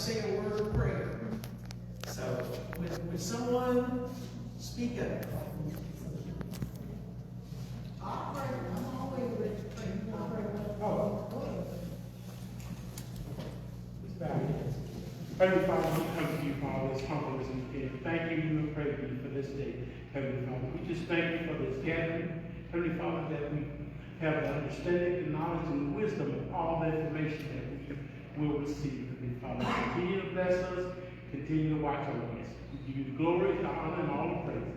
say a word of prayer. So, would someone speak up? I'm always ready to pray. Heavenly Father, we come to you, Father, as humble as we can. Thank you and praise you for this day, Heavenly Father. We just thank you for this gathering, Heavenly Father, that we have the understanding, the knowledge, and the wisdom of all the information that we will receive, Heavenly Father. Continue to bless us, continue to watch over us. We give you the glory, the honor, and all the praises.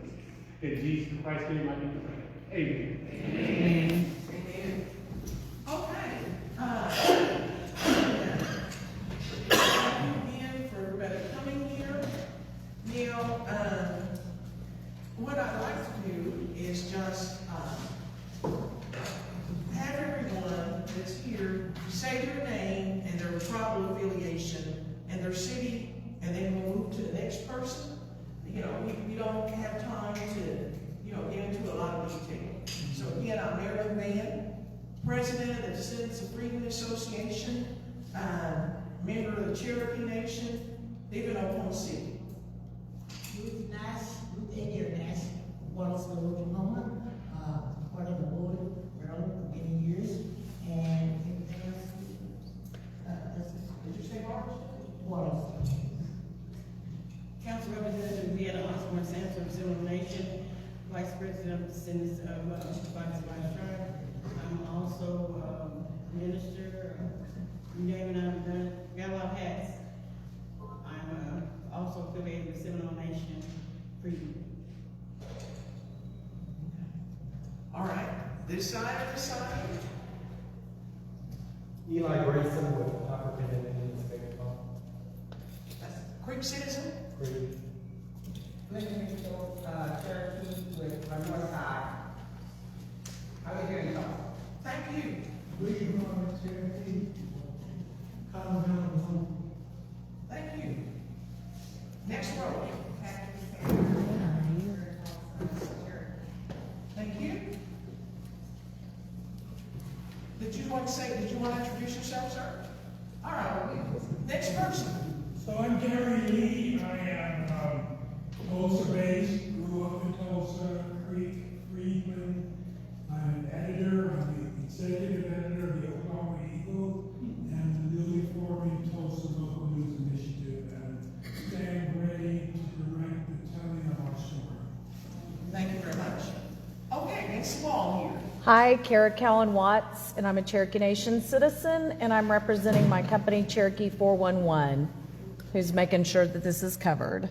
In Jesus Christ's name I do pray. Amen. Amen. Amen. Okay. Thank you again for everybody coming here. Now, what I'd like to do is just have everyone that's here say their name and their tribal affiliation and their city, and then we'll move to the next person. You know, we don't have time to, get into a lot of detail. So again, I'm Marilyn Mann, President of the Descendants of Freedmen Association, member of the Cherokee Nation, live in Oklahoma City. Ruth Nash, Wallaceville, Oklahoma, part of the board for many years, and everything else. Did you say March? Wallaceville. Council Representative Vienna Osborne Sampson of Cherokee Nation, Vice President of the Descendants of Vice Tribe. I'm also minister. You name it, I've done. Got a lot of hats. I'm also affiliated with Seminole Nation Freedmen. All right. This side or this side? Eli Grayson with African Indians Baseball. That's Creek Citizen? Creek. Lincoln Mitchell, Cherokee with my north side. How are you doing, y'all? Thank you. Cherokee. Thank you. Next row. Thank you. Did you want to introduce yourself, sir? All right. Next person. So I'm Gary Lee. I am Tulsa based, grew up in Tulsa, Cherokee Freedmen. I'm an editor, I'm the executive editor of the Oklahoma Eagle and the newly formed Tulsa Local News Initiative, and stand ready to direct the telling of our story. Thank you very much. Okay, next wall here. Hi, Kara Cowan Watts, and I'm a Cherokee Nation citizen, and I'm representing my company, Cherokee 411, who's making sure that this is covered.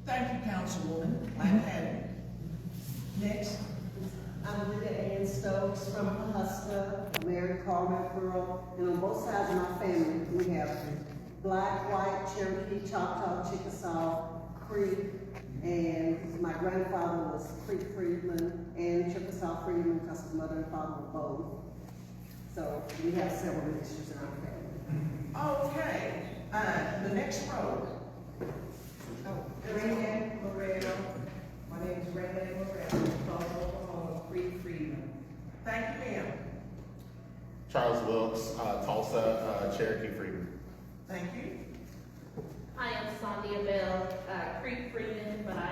Thank you, Councilwoman. Glad to have you. Next. I'm Linda Ann Stokes from Pahuska, Mary Carmen Pearl, and on both sides of my family, we have Black, White, Cherokee, Choctaw, Chickasaw, Creek, and my grandfather was Creek Freedman and Chickasaw Freedman because his mother and father were both. So we have several mixtures in our family. Okay, the next row. Raymond Moreno. My name is Raymond Moreno, from Oklahoma, Creek Freedmen. Thank you, ma'am. Charles Wilkes, Tulsa, Cherokee Freedmen. Thank you. Hi, I'm Sondia Bell, Creek Freedman, but I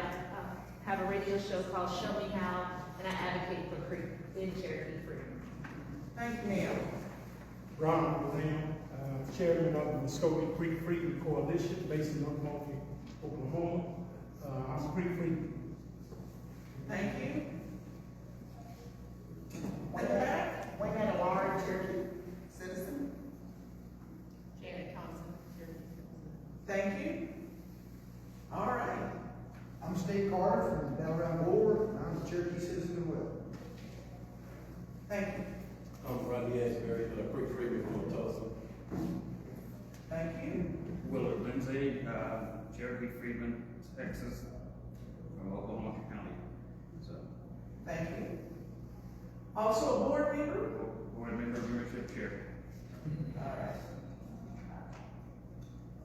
have a radio show called Show Me How, and I advocate for Creek in Cherokee Freedman. Thank you, ma'am. Ronald William, Chairman of the Muskogee Creek Freedmen Coalition based in Oklahoma. I'm a Creek Freedman. Thank you. At the back. We had a large Cherokee citizen. Janet Thompson, Cherokee. Thank you. All right. I'm Steve Carter from Bell Round Board, and I'm a Cherokee citizen as well. Thank you. I'm Rodney Asbury, Creek Freedman from Tulsa. Thank you. Willard Lindsay, Cherokee Freedman, Texas, from Oklahoma County. So, thank you. Also a board member? Board member, membership chair. All right.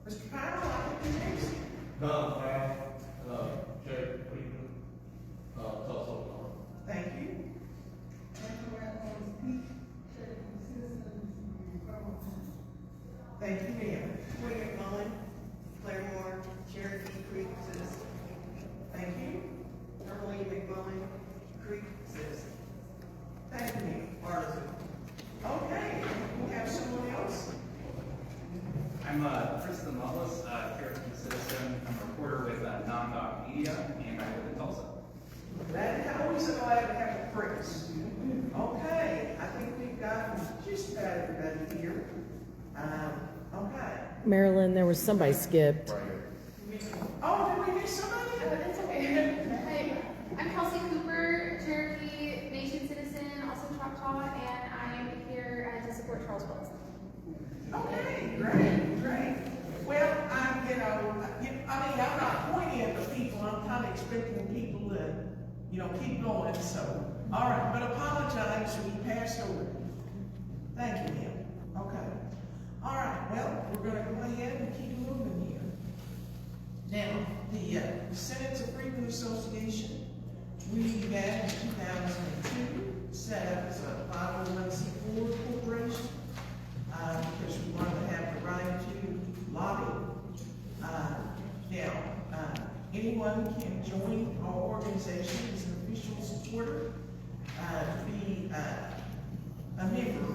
Mr. Powell, I think you're next. Don Powell, Cherokee Freedman, Tulsa, Oklahoma. Thank you. Thank you, ma'am. William Mullen, I'm Krista Mullis, Cherokee citizen. I'm a reporter with Non-Doc Media, and I live in Tulsa. Always glad to have a Chris. Okay, I think we've got just about everybody here. Okay. Marilyn, there was somebody skipped. Oh, did we miss somebody? That's okay. Hi, I'm Kelsey Cooper, Cherokee Nation citizen, also Choctaw, and I'm here to support Charles Wilson. Okay, great. Well, I'm not pointing at the people. I'm kind of expecting people to, keep going. So, all right, but apologize if we passed over. Thank you, ma'am. Okay. All right. Well, we're going to go ahead and keep moving here. Now, the Senates of Freedmen Association, we had in 2002 set up as a 501c4 corporation. Because we wanted to have the right to lobby. Anyone can join our organization as an official supporter. To be a member,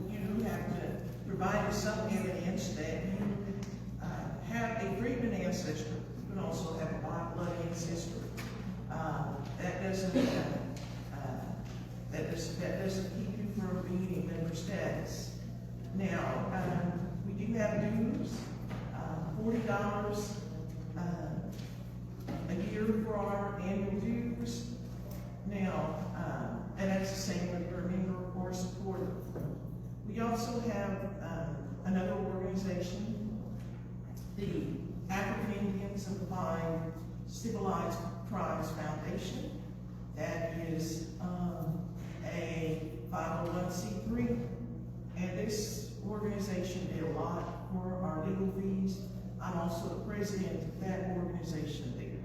you have to provide us some evidence that you have a Freedman ancestor. You can also have a white blood ancestor. That doesn't keep you from being a member status. Now, we do have dues, $40 a year for our annual dues. Now, and that's the same with your member or supporter. We also have another organization, the African Indians of the Civilized Tribes Foundation. That is a 501c3. And this organization did a lot for our legal fees. I'm also the president of that organization there.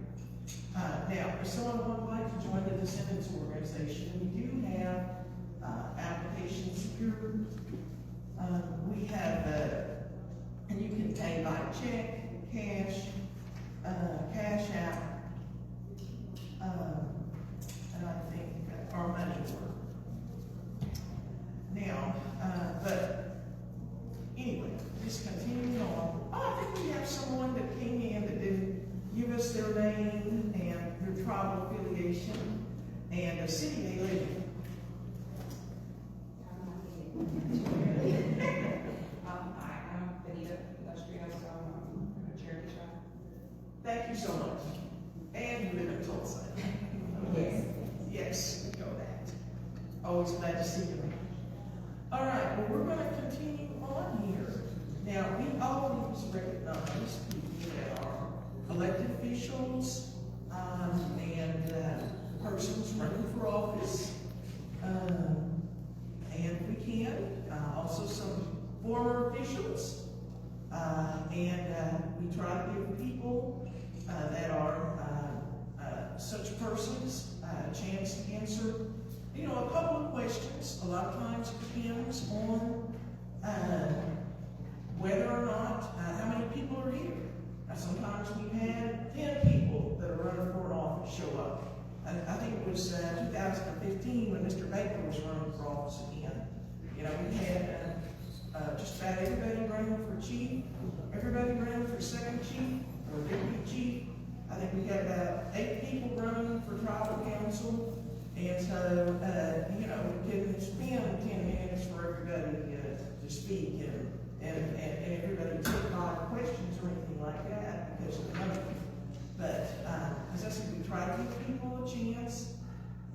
Now, if someone would like to join the Descendants organization, we do have applications secured. We have, and you can pay by check, cash, cash out, and I think our money order. Now, but anyway, just continuing on. Oh, I think we have someone that came in that didn't give us their name and their tribal affiliation and the city they live in. Hi, I'm Benita Industrial, so I'm a Cherokee tribe. Thank you so much. And you live in Tulsa. Yes. Yes, we know that. Always glad to see you. All right, well, we're going to continue on here. Now, we always recognize people that are elected officials and persons running for office. And if we can, also some former officials. And we try to give people that are such persons a chance to answer a couple of questions. A lot of times it depends on whether or not, how many people are here. Sometimes we've had 10 people that are running for an office show up. I think it was 2015 when Mr. Baker was running for office again. We had just about everybody running for chief, everybody running for second chief or deputy chief. I think we had about 8 people running for tribal council. And so, we couldn't spend 10 minutes for everybody to speak and everybody took a lot of questions or anything like that because of the money. But, as I said, we try to give people a chance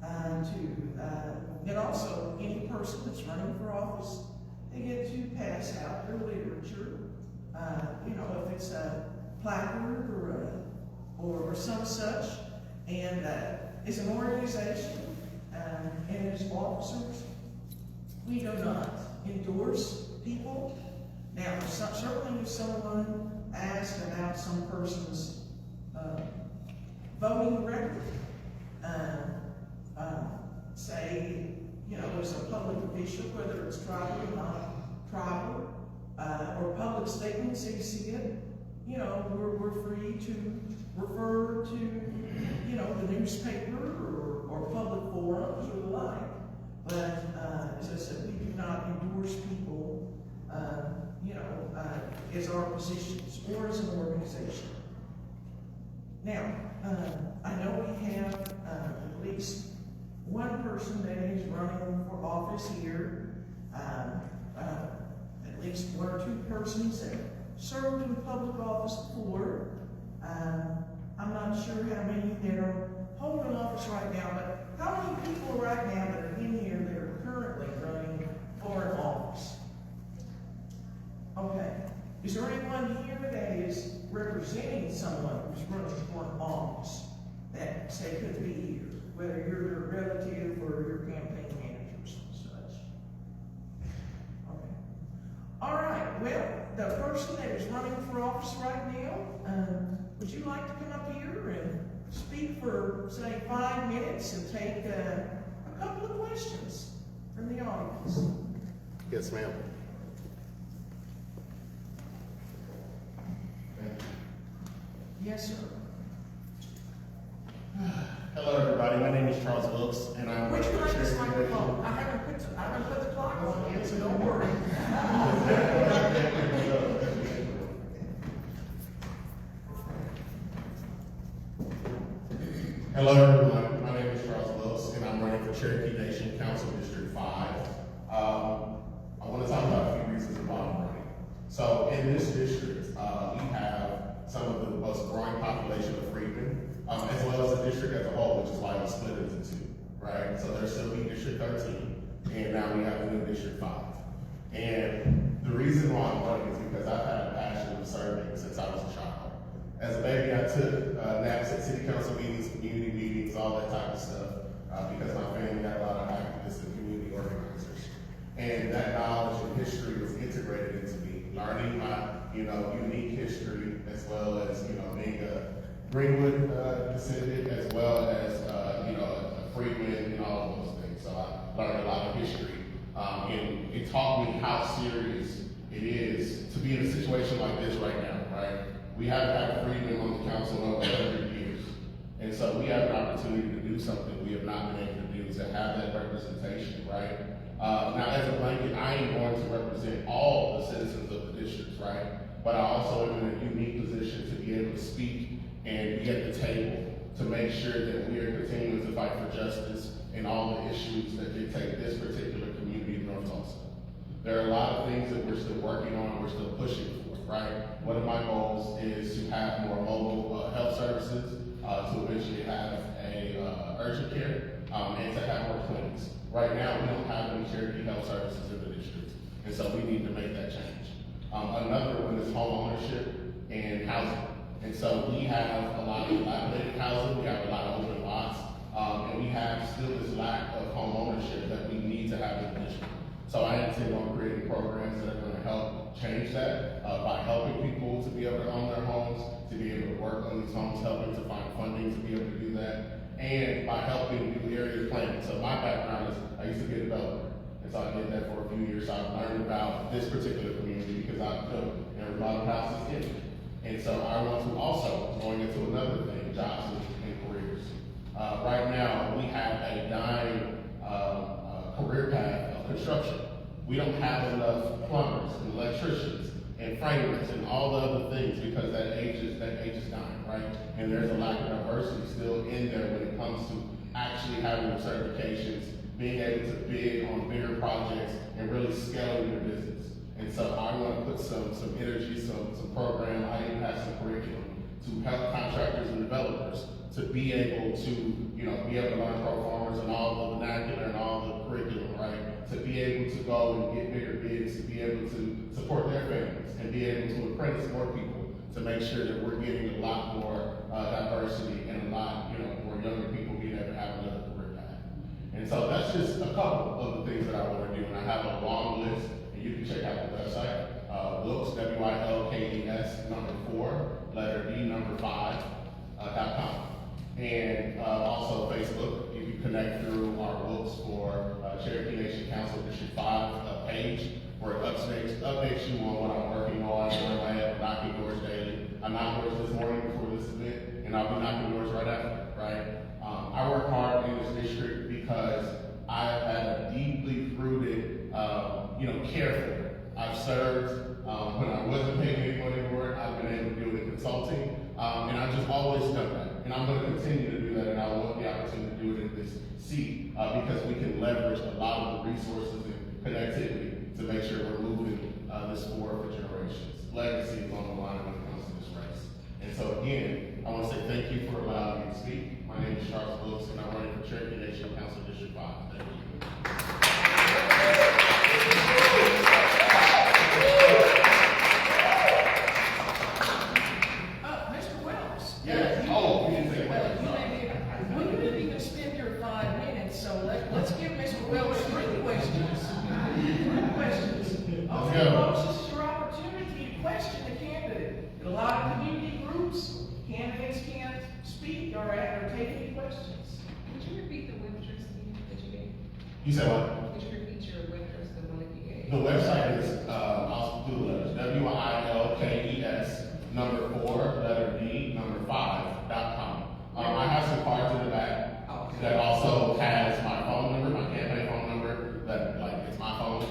and also any person that's running for office, they get to pass out their literature. If it's a placard or some such. And as an organization and as officers, we do not endorse people. Now, certainly if someone asks about some person's voting record, say, as a public official, whether it's tribal or not tribal, or public statements, you see it, we're free to refer to, the newspaper or public forums or the like. But, as I said, we do not endorse people as our positions or as an organization. Now, I know we have at least one person that is running for office here, at least one or two persons that served in public office before. I'm not sure how many that are holding office right now, but how many people right now that are in here that are currently running for an office? Okay. Is there anyone here that is representing someone who's running for an office that say could be here, whether you're your relative or your campaign managers and such? Okay. All right. Well, the person that is running for office right now, would you like to come up here and speak for, say, 5 minutes and take a couple of questions from the audience? Yes, ma'am. Yes, sir. Hello, everybody. My name is Charles Wilkes, and I'm Would you running like for this Cherokee microphone? Nation. I haven't put the clock on yet, so don't worry. Hello, everyone. My name is Charles Wilkes, and I'm running for Cherokee Nation Council District 5. I want to talk about a few reasons why I'm running. So, in this district, we have some of the most growing population of freedmen, as well as the district as a whole, which is why we split it into two, right? So there's still be District 13, and now we have the new District 5. And the reason why I'm running is because I've had a passion of serving since I was a child. As a baby, I took naps at city council meetings, community meetings, all that type of stuff, because my family had a lot of activists and community organizers. And that knowledge and history was integrated into me, learning my, unique history, as well as, being a Greenwood descendant, as well as, a freedman and all of those things. So I learned a lot of history. And it taught me how serious it is to be in a situation like this right now, right? We haven't had a freedman on the council in over 100 years. And so we have an opportunity to do something we have not been able to do, to have that representation, right? Now, as a blanket, I am going to represent all the citizens of the districts, right? But I also am in a unique position to be able to speak and be at the table to make sure that we are continuing to fight for justice and all the issues that dictate this particular community of North Tulsa. There are a lot of things that we're still working on, we're still pushing for, right? One of my goals is to have more mobile health services, to eventually have a urgent care, and to have more clinics. Right now, we don't have any Cherokee health services in the district, and so we need to make that change. Another one is home ownership and housing. And so we have a lot of dilapidated housing, we have a lot of open lots, and we have still this lack of home ownership that we need to have in the district. So I intend on creating programs that are going to help change that by helping people to be able to own their homes, to be able to work on these homes, helping to find funding to be able to do that, and by helping do area planning. So my background is I used to be a developer, and so I did that for a few years. So I learned about this particular community because I've built and remodeled houses in it. And so I want to also, going into another thing, jobs and careers. Right now, we have a dying career path of construction. We don't have enough plumbers and electricians and framers and all the other things because that age is dying, right? And there's a lack of diversity still in there when it comes to actually having the certifications, being able to bid on bigger projects and really scaling your business. And so I want to put some energy, some program, I even have some curriculum to help contractors and developers to be able to, be able to learn pro farmers and all the vernacular and all the curriculum, right? To be able to go and get bigger bids, to be able to support their families and be able to apprentice more people to make sure that we're getting a lot more diversity and a lot, more younger people being able to have another career path. And so that's just a couple of the things that I want to do. And I have a long list, and you can check out the website, Wilkes, WILKES, number 4, letter D, number 5, .com. And also Facebook, you can connect through our Wilkes for Cherokee Nation Council District 5 page, where it updates you on what I'm working on, where I am knocking doors daily. I knocked doors this morning before this event, and I'll be knocking doors right after, right? I work hard in this district because I've had a deeply rooted, care for I've served, when I wasn't paying any money for it, I've been able to do it in consulting, and I've just always done that. And I'm gonna continue to do that, and I want the opportunity to do it in this seat, because we can leverage a lot of the resources and connectivity to make sure we're moving this forward for generations. Legacy is on the line when it comes to this race. And so again, I want to say thank you for allowing me to speak. My name is Charles Willis, and I'm running for Cherokee Nation Council District 5. Thank you. Mr. Wells. Yes. Oh, we didn't say Wells. Well, you didn't even spend your 5 minutes, so let's give Mr. Wells 3 questions. 3 questions. Okay, folks, this is your opportunity to question the candidate. In a lot of community groups, candidates can't speak or take any questions. Would you repeat the web address that you gave? You said what? Would you repeat your web address, the one that you gave? The website is, I'll do the letters, WILKES, 4D, 5.com. I have some cards in the back that also has my phone number, my campaign phone number, that like it's my phone,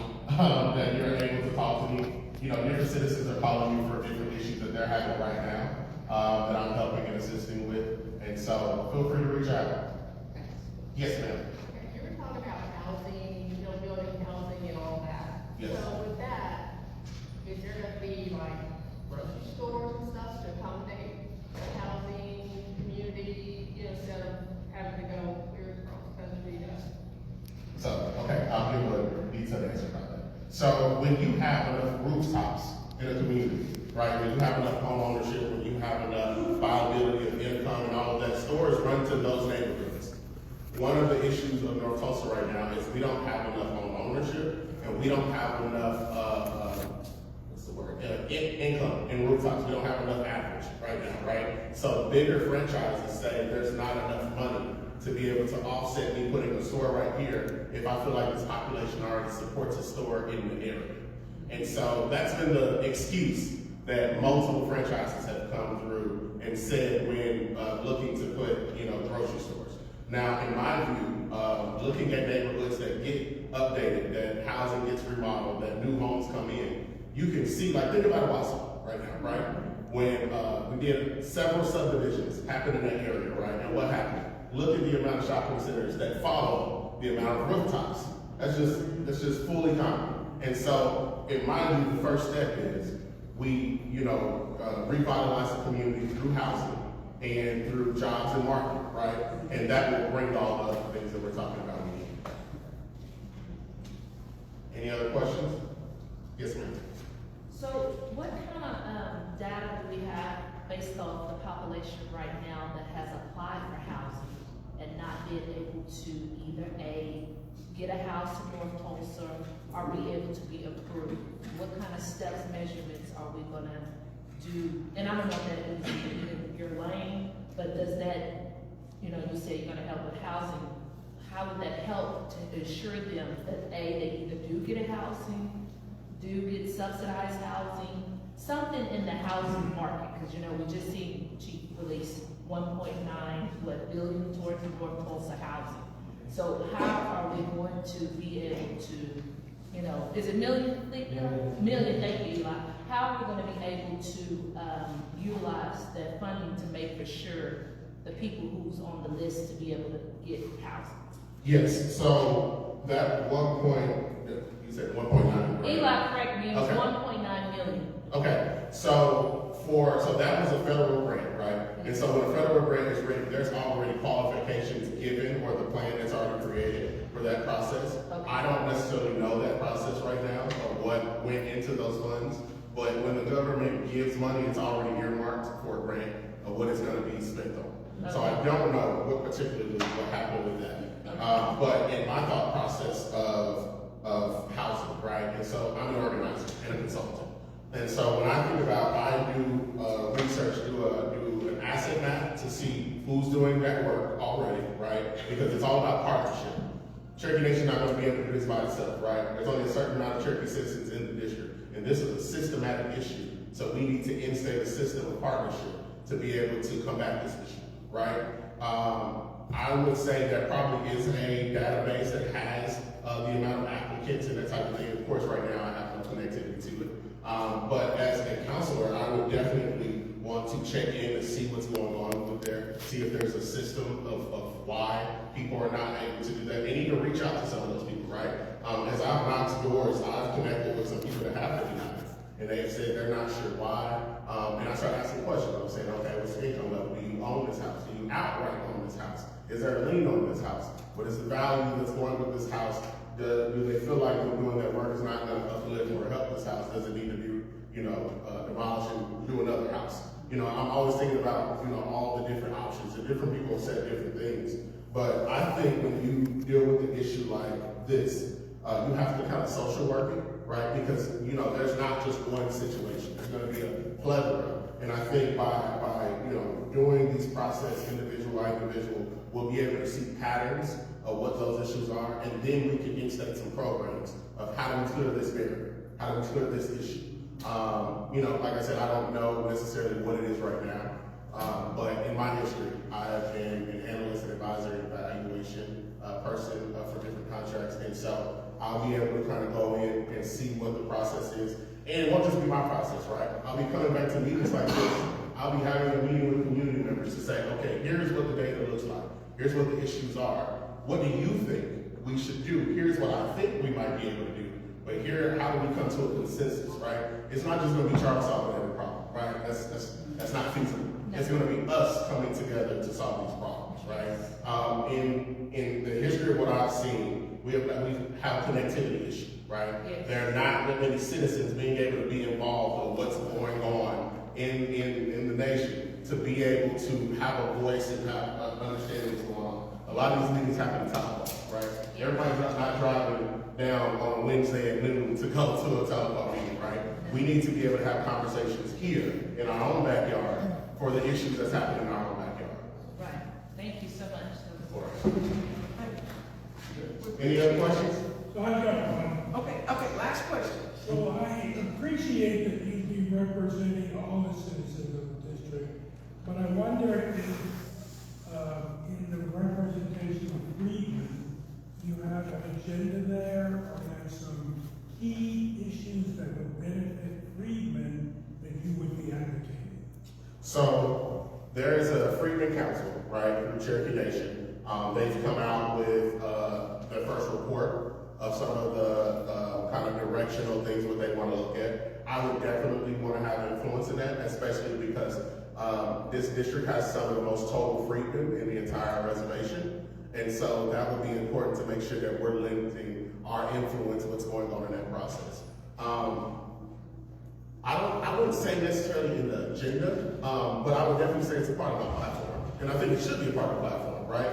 that you're able to talk to me. You know, different citizens are calling you for different issues that they're having right now, that I'm helping and assisting with. And so feel free to reach out. Yes, ma'am. Okay, you were talking about housing, building housing and all that. Yes. So with that, is there gonna be like grocery stores and stuff to accommodate the housing community, instead of having to go clear across the country to? So, okay, I'll give a detailed answer about that. So when you have enough rooftops in a community, right, when you have enough home ownership, when you have enough viability of income and all of that, stores run to those neighborhoods. One of the issues of North Tulsa right now is we don't have enough home ownership, and we don't have enough, income in rooftops. We don't have enough average right now, right? So bigger franchises say there's not enough money to be able to offset me putting a store right here if I feel like this population already supports a store in the area. And so that's been the excuse that multiple franchises have come through and said when looking to put, grocery stores. Now, in my view, looking at neighborhoods that get updated, that housing gets remodeled, that new homes come in, you can see, like, think about Watson right now, right? When we did several subdivisions happen in that area, right? And what happened? Look at the amount of shopping centers that follow the amount of rooftops. That's just fully common. And so, in my view, the first step is we, revitalize the community through housing and through jobs and market, right? And that will bring all the other things that we're talking about. Any other questions? Yes, ma'am. So what kind of data do we have based on the population right now that has applied for housing and not been able to either A, get a house in North Tulsa, or be able to be approved? What kind of steps, measurements are we gonna do? And I don't know if that is in your lane, but does that, you say you're gonna help with housing, how would that help to assure them that A, they either do get a housing, do get subsidized housing, something in the housing market, because we just seen Chief release 1.9 billion towards North Tulsa housing. So how are we going to be able to, is it million? Million, thank you, Eli. How are we going to be able to utilize that funding to make for sure the people who's on the list to be able to get housing? Yes, so that 1 point, you said 1.9. Right? Eli, correct me, it was okay. 1.9 million. Okay, so that was a federal grant, right? And so when a federal grant is written, there's already qualifications given or the plan that's already created for that process. Okay. I don't necessarily know that process right now or what went into those funds, but when the government gives money, it's already earmarked for a grant of what it's going to be spent on. Okay. So I don't know what particularly what happened with that. Okay. But in my thought process of housing, right? And so I'm an organizer and a consultant. And so when I think about, I do research, do an asset map to see who's doing that work already, right? Because it's all about partnership. Cherokee Nation is not going to be able to do this by itself, right? There's only a certain amount of Cherokee citizens in the district, and this is a systematic issue. So we need to instate a system of partnership to be able to combat this issue, right? I would say there probably is a database that has the amount of applicants and that type of thing. Of course, right now I have no connectivity to it. But as a counselor, I would definitely want to check in and see what's going on with there, see if there's a system of why people are not able to do that, and even reach out to some of those people, right? As I've knocked doors, I've connected with some people that have 59, and they've said they're not sure why. And I started asking questions. I'm saying, okay, what's the income level? Do you own this house? Do you outright own this house? Is there a lien on this house? What is the value that's going with this house? Do they feel like them doing that work is not going to uplift or help this house? Does it need to be, demolished and do another house? I'm always thinking about, all the different options, and different people have said different things. But I think when you deal with an issue like this, you have to kind of social work it, right? Because, there's not just one situation. There's going to be a plethora. And I think by doing these process individual by individual, we'll be able to see patterns of what those issues are, and then we can instate some programs of how do we clear this barrier, how do we clear this issue. Like I said, I don't know necessarily what it is right now, but in my history, I have been an analyst and advisory evaluation person for different contracts, and so I'll be able to kind of go in and see what the process is. And it won't just be my process, right? I'll be coming back to meetings like this. I'll be having a meeting with community members to say, okay, here's what the data looks like. Here's what the issues are. What do you think we should do? Here's what I think we might be able to do. But here, how do we come to a consensus, right? It's not just going to be Charles solving every problem, right? That's not feasible. No. It's going to be us coming together to solve these problems, right? In the history of what I've seen, we have connectivity issues, right? Yes. There are not that many citizens being able to be involved in what's going on in the nation, to be able to have a voice and have understanding what's going on. A lot of these meetings happen in telephone, right? Everybody's not driving down on Wednesday at noon to go to a telephone meeting, right? We need to be able to have conversations here in our own backyard for the issues that's happening in our own backyard. Right. Thank you so much. Any other questions? So I've got one. Okay, last question. So I appreciate that you'd be representing all the citizens of the district, but I wonder if in the representation of freedmen, you have an agenda there, or have some key issues that would benefit freedmen that you would be advocating? So there is a Freedmen Council, right, through Cherokee Nation. They've come out with their first report of some of the kind of directional things what they want to look at. I would definitely want to have influence in that, especially because this district has some of the most total freedmen in the entire reservation. And so that would be important to make sure that we're limiting our influence what's going on in that process. I wouldn't say necessarily in the agenda, but I would definitely say it's a part of my platform. And I think it should be a part of the platform, right?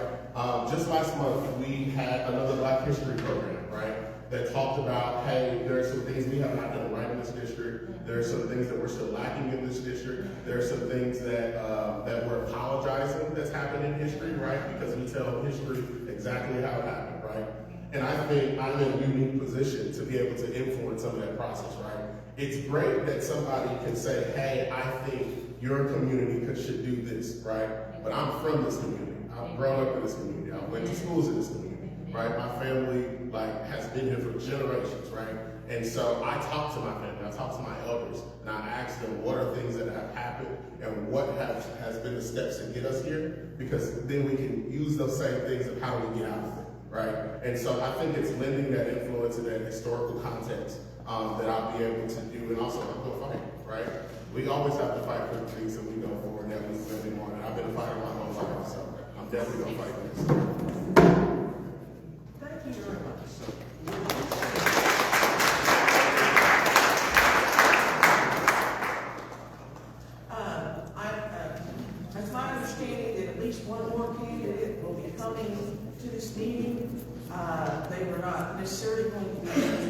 Just last month, we had another Black History program, right? That talked about, hey, there are some things we have not done right in this district. There are some things that we're still lacking in this district. There are some things that we're apologizing that's happened in history, right? Because we tell history exactly how it happened, right? And I think I'm in a unique position to be able to influence some of that process, right? It's great that somebody can say, hey, I think your community should do this, right? But I'm from this community. I've grown up in this community. I went to schools in this community, right? My family has been here for generations, right? And so I talk to my family, I talk to my elders, and I ask them what are things that have happened and what has been the steps to get us here, because then we can use those same things of how do we get out of it, right? And so I think it's lending that influence and that historical context that I'll be able to do, and also I'm going to fight, right? We always have to fight for the things that we go for and that we really want, and I've been a fighter my whole life, so I'm definitely going to fight this. Thank you very much. It's my understanding that at least one more candidate will be coming to this meeting. They were not necessarily going to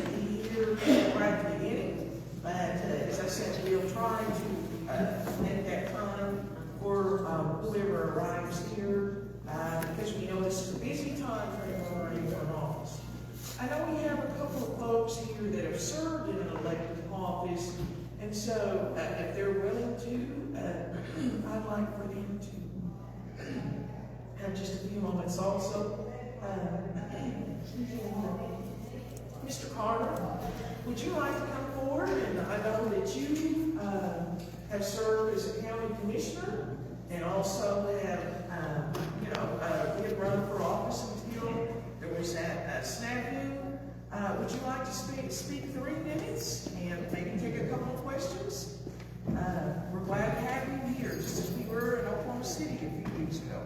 be here right at the beginning, but as I said, we'll try to make that time for whoever arrives here, because we know this is a busy time for anyone running for an office. I know we have a couple of folks here that have served in an elected office, and so if they're willing to, I'd like for them to have just a few moments also. Mr. Carter, would you like to come forward? And I know that you have served as a county commissioner and also have, we have run for office until there was that snafu. Would you like to speak 3 minutes and maybe take a couple of questions? We're glad to have you here, just as we were in Oklahoma City a few weeks ago.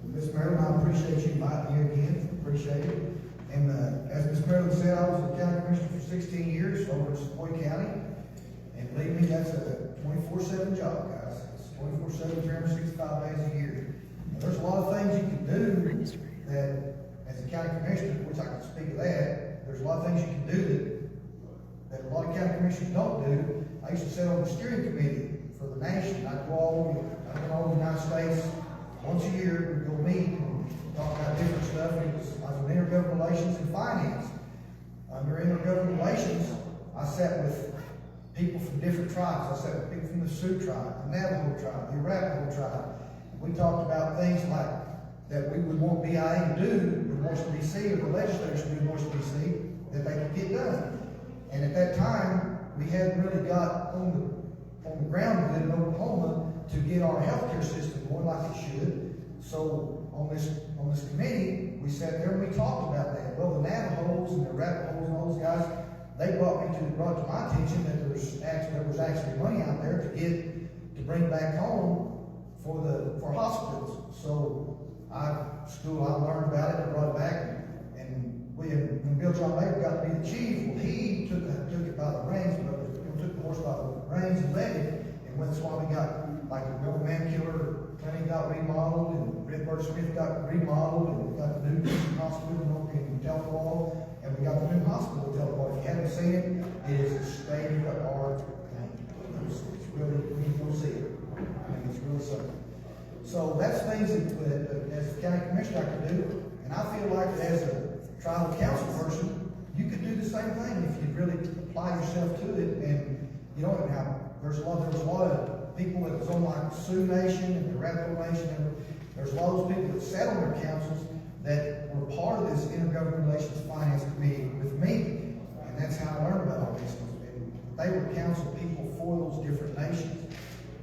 Ms. Marilyn, I appreciate you inviting me again. Appreciate it. And as Ms. Marilyn said, I was a county commissioner for 16 years over in Savoy County. And believe me, that's a 24/7 job, guys. It's 24/7, 365 days a year. And there's a lot of things you can do that, as a county commissioner, which I can speak of that, there's a lot of things you can do that a lot of county commissioners don't do. I used to sit on the steering committee for the nation. I'd go all over the United States once a year. We'd go meet and talk about different stuff. I was in intergovernmental relations and finance. Under intergovernmental relations, I sat with people from different tribes. I sat with people from the Sioux tribe, the Navajo tribe, the Arapaho tribe. We talked about things like that we would want BIA to do in Washington, D.C., or the legislators to do in Washington, D.C., that they could get done. And at that time, we hadn't really got on the ground good in Oklahoma to get our healthcare system going like it should. So on this committee, we sat there and we talked about that. Well, the Navajos and the Arapahoes and those guys, they brought to my attention that there was actually money out there to bring back home for hospitals. So I learned about it and brought it back. And when Bill John Baker got to be the chief, well, he took it by the reins, but took the horse by the reins and led it. And that's why we got, like, the Bill Mankiller Clinic got remodeled, and Redbird Smith got remodeled, and we got the new hospital in Delaware, and we got the new hospital in Delaware. If you haven't seen it, it is a state-of-the-art thing. It's really, you can see it. I mean, it's really something. So that's things that as a county commissioner I could do, and I feel like that as a tribal council person, you could do the same thing if you really apply yourself to it. And you don't have, there was a lot of people that was on like the Sioux Nation and the Arapaho Nation, and there's a lot of those people that sat on their councils that were part of this Intergovernmental Relations Finance Committee with me. And that's how I learned about all this. And they were council people for those different nations.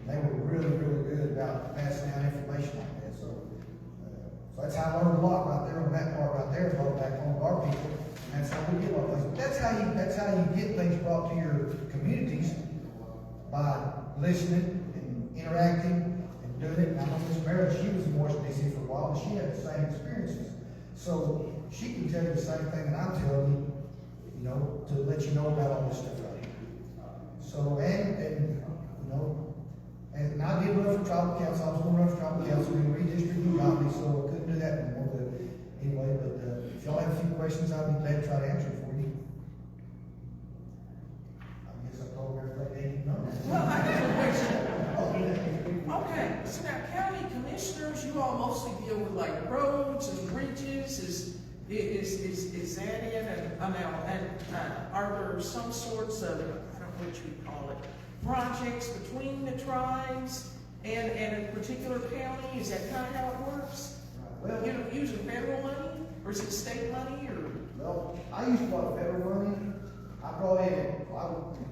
They were really, really good about passing out information like that. So that's how I learned a lot right there on that part right there, brought back home to our people. And that's how we get a lot of things. But that's how you get things brought to your communities, by listening and interacting and doing it. And I know Ms. Merritt, she was in Washington, D.C. for a while, and she had the same experiences. So she can tell you the same thing that I'm telling you, to let you know about all this stuff right here. So, and I did run for tribal council. I was going to run for tribal council and redistricting got me, so I couldn't do that anymore. But anyway, if y'all have a few questions, I'd be glad to try to answer it for you. I guess I told everybody they didn't know. Well, I got a question. Okay, so now county commissioners, you all mostly deal with like roads and bridges. Is that it? And are there some sorts of, I don't know what you call it, projects between the tribes and a particular county? Is that kind of how it works? Well, using federal money, or is it state money, or? Well, I used a lot of federal money. I brought in,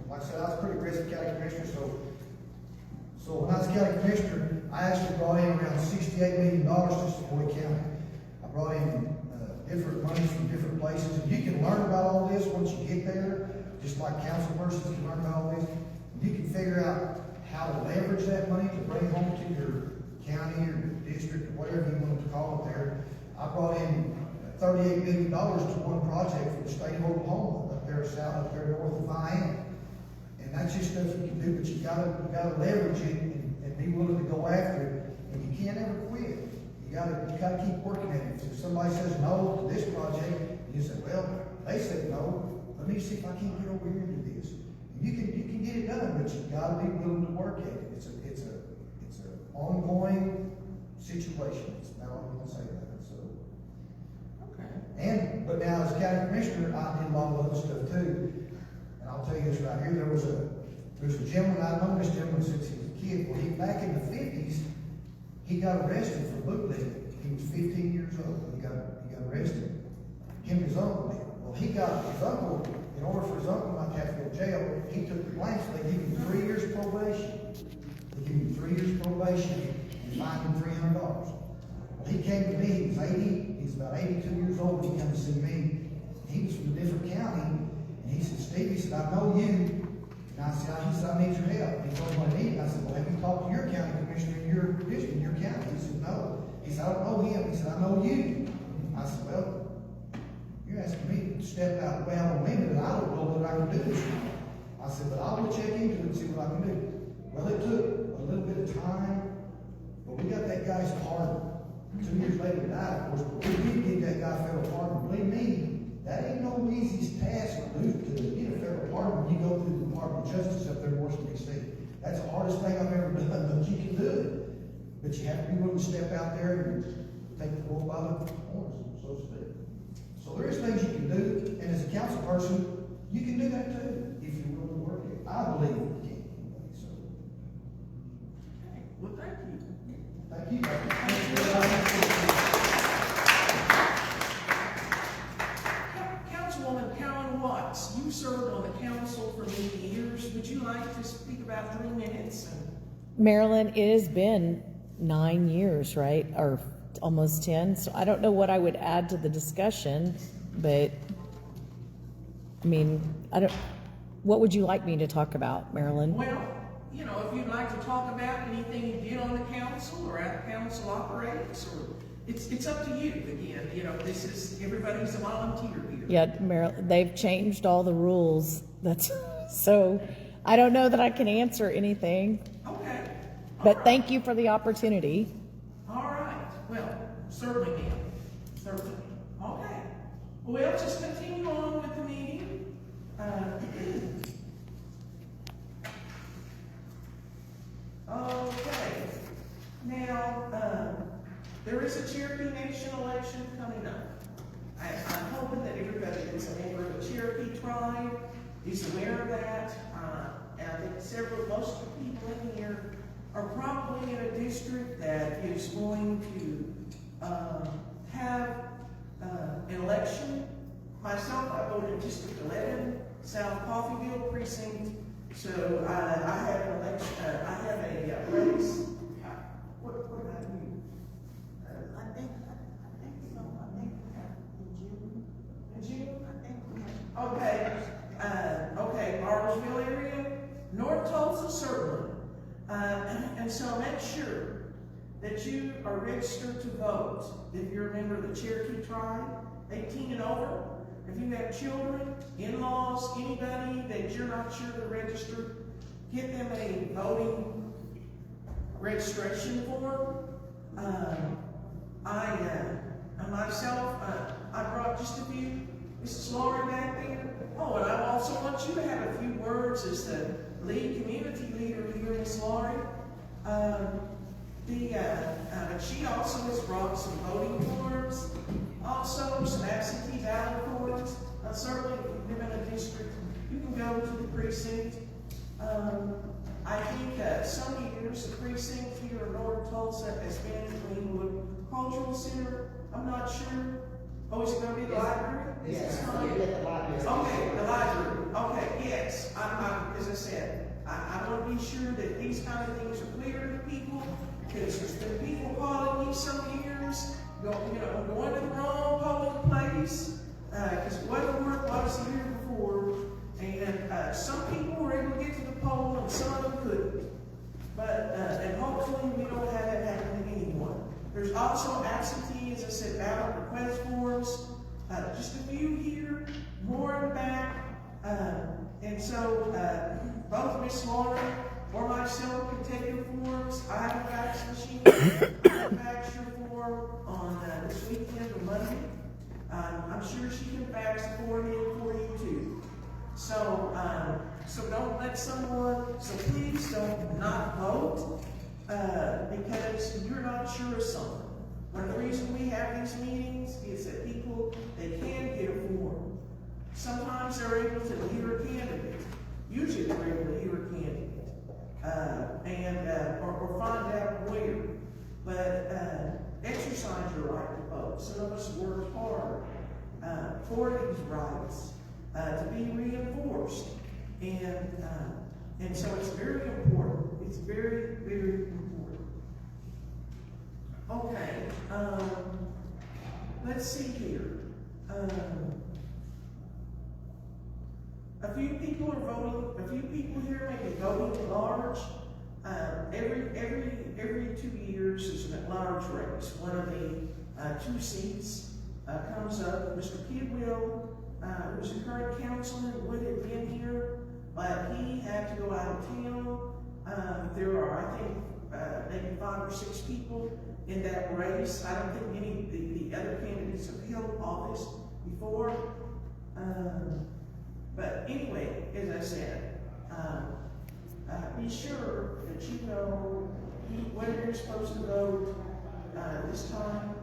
like I said, I was a pretty aggressive county commissioner, so when I was county commissioner, I actually brought in around $68 million to Savoy County. I brought in different monies from different places, and you can learn about all this once you get there, just like council persons can learn about all this. You can figure out how to leverage that money to bring home to your county or your district or whatever you want to call it there. I brought in $38 million to one project for the state of Oklahoma, up there north of Miami. And that's just stuff you can do, but you gotta leverage it and be willing to go after it. And you can't ever quit. You gotta keep working at it. If somebody says no to this project, you say, well, they said no. Let me see if I can't get over here and do this. And you can get it done, but you gotta be willing to work at it. It's an ongoing situation. It's not all I'm gonna say about it. So. Okay. But now as county commissioner, I did a lot of other stuff too. And I'll tell you this right here. There's a gentleman, I've known this gentleman since he was a kid. Well, back in the 50s, he got arrested for bootlegging. He was 15 years old when he got arrested. Him and his uncle did. Well, he got his uncle, in order for his uncle not to have to go to jail, he took the blame, so they give him 3 years probation. They give him 3 years probation and fined him $300. Well, he came to me, he was 80, he was about 82 years old when he came to see me. He was from a different county, and he said, Steve, he said, I know you. And I said, I need your help. He told me what I need. I said, well, have you talked to your county commissioner in your district, in your county? He said, no. He said, I don't know him. He said, I know you. I said, well, you're asking me to step out way out on a limb that I don't know what I can do this time. I said, but I will check into it and see what I can do. Well, it took a little bit of time, but we got that guy's pardon. 2 years later, he died, of course, but we did get that guy federal pardon. Believe me, that ain't no easy task to get a federal pardon when you go through the Department of Justice up there in Washington, D.C. That's the hardest thing I've ever done, but you can do it. But you have to be willing to step out there and take the bull by the horns, so to speak. So there is things you can do, and as a council person, you can do that too, if you're willing to work it. I believe you can. So. Okay, well, thank you. Thank you. Councilwoman Karen Watts, you served on the council for many years. Would you like to speak about 3 minutes? Marilyn, it has been 9 years, right? Or almost 10. So I don't know what I would add to the discussion, but I mean, what would you like me to talk about, Marilyn? Well, you know, if you'd like to talk about anything you did on the council or how the council operates, or it's up to you again. You know, this is, everybody's a volunteer here. Yeah, Marilyn, they've changed all the rules. So I don't know that I can answer anything. Okay. But thank you for the opportunity. All right. Well, certainly, ma'am. Certainly. Okay. Well, we'll just continue on with the meeting. Okay. Now, there is a Cherokee Nation election coming up. I'm hoping that everybody that's a member of the Cherokee tribe is aware of that. And I think most of the people in here are probably in a district that is going to have an election. Myself, I voted in District 11, South Coffeyville Precinct. So I have an election. I have a race. What about you? I think so. I think in June. In June? I think we have. Okay. Okay, Bartlesville area, North Tulsa, certainly. And so make sure that you are registered to vote if you're a member of the Cherokee tribe, 18 and over. If you have children, in-laws, anybody that you're not sure to register, get them a voting registration form. I brought just a few. Mrs. Laurie back there. Oh, and I also want you to have a few words as the lead community leader here, Miss Laurie. She also has brought some voting forms, also some absentee ballot forms. Certainly, if you live in a district, you can go to the precinct. I think some years the precinct here in North Tulsa has been Greenwood Cultural Center. I'm not sure. Oh, is it going to be the library? Yes, the library. Okay, the library. Okay, yes. As I said, I want to be sure that these kind of things are clear to the people, because there's been people calling me some years, going to the wrong public place, because it wasn't where it was the year before, and some people were able to get to the poll and some of them couldn't. But, and hopefully we don't have that happen to anyone. There's also absentee, as I said, ballot request forms, just a few here, more in the back, and so both Miss Laurie or myself can take your forms. I have a fax machine. I can fax your form on this weekend or Monday. I'm sure she can fax the form in for you too. So, so don't let someone, so please don't not vote, because you're not sure of something. One of the reasons we have these meetings is that people, they can get a form. Sometimes they're able to hear a candidate. Usually they're able to hear a candidate, or find out where. But exercise your right to vote. Some of us work hard for these rights to be reinforced. And so it's very important. It's very, very important. Okay, let's see here. A few people are voting, a few people here may be voting at large. Every 2 years is an at-large race. One of the 2 seats comes up. Mr. Kidwell, who's a current councilman, would have been here, but he had to go out of town. There are, I think, maybe 5 or 6 people in that race. I don't think any of the other candidates have held office before. But anyway, as I said, be sure that you know whether you're supposed to vote this time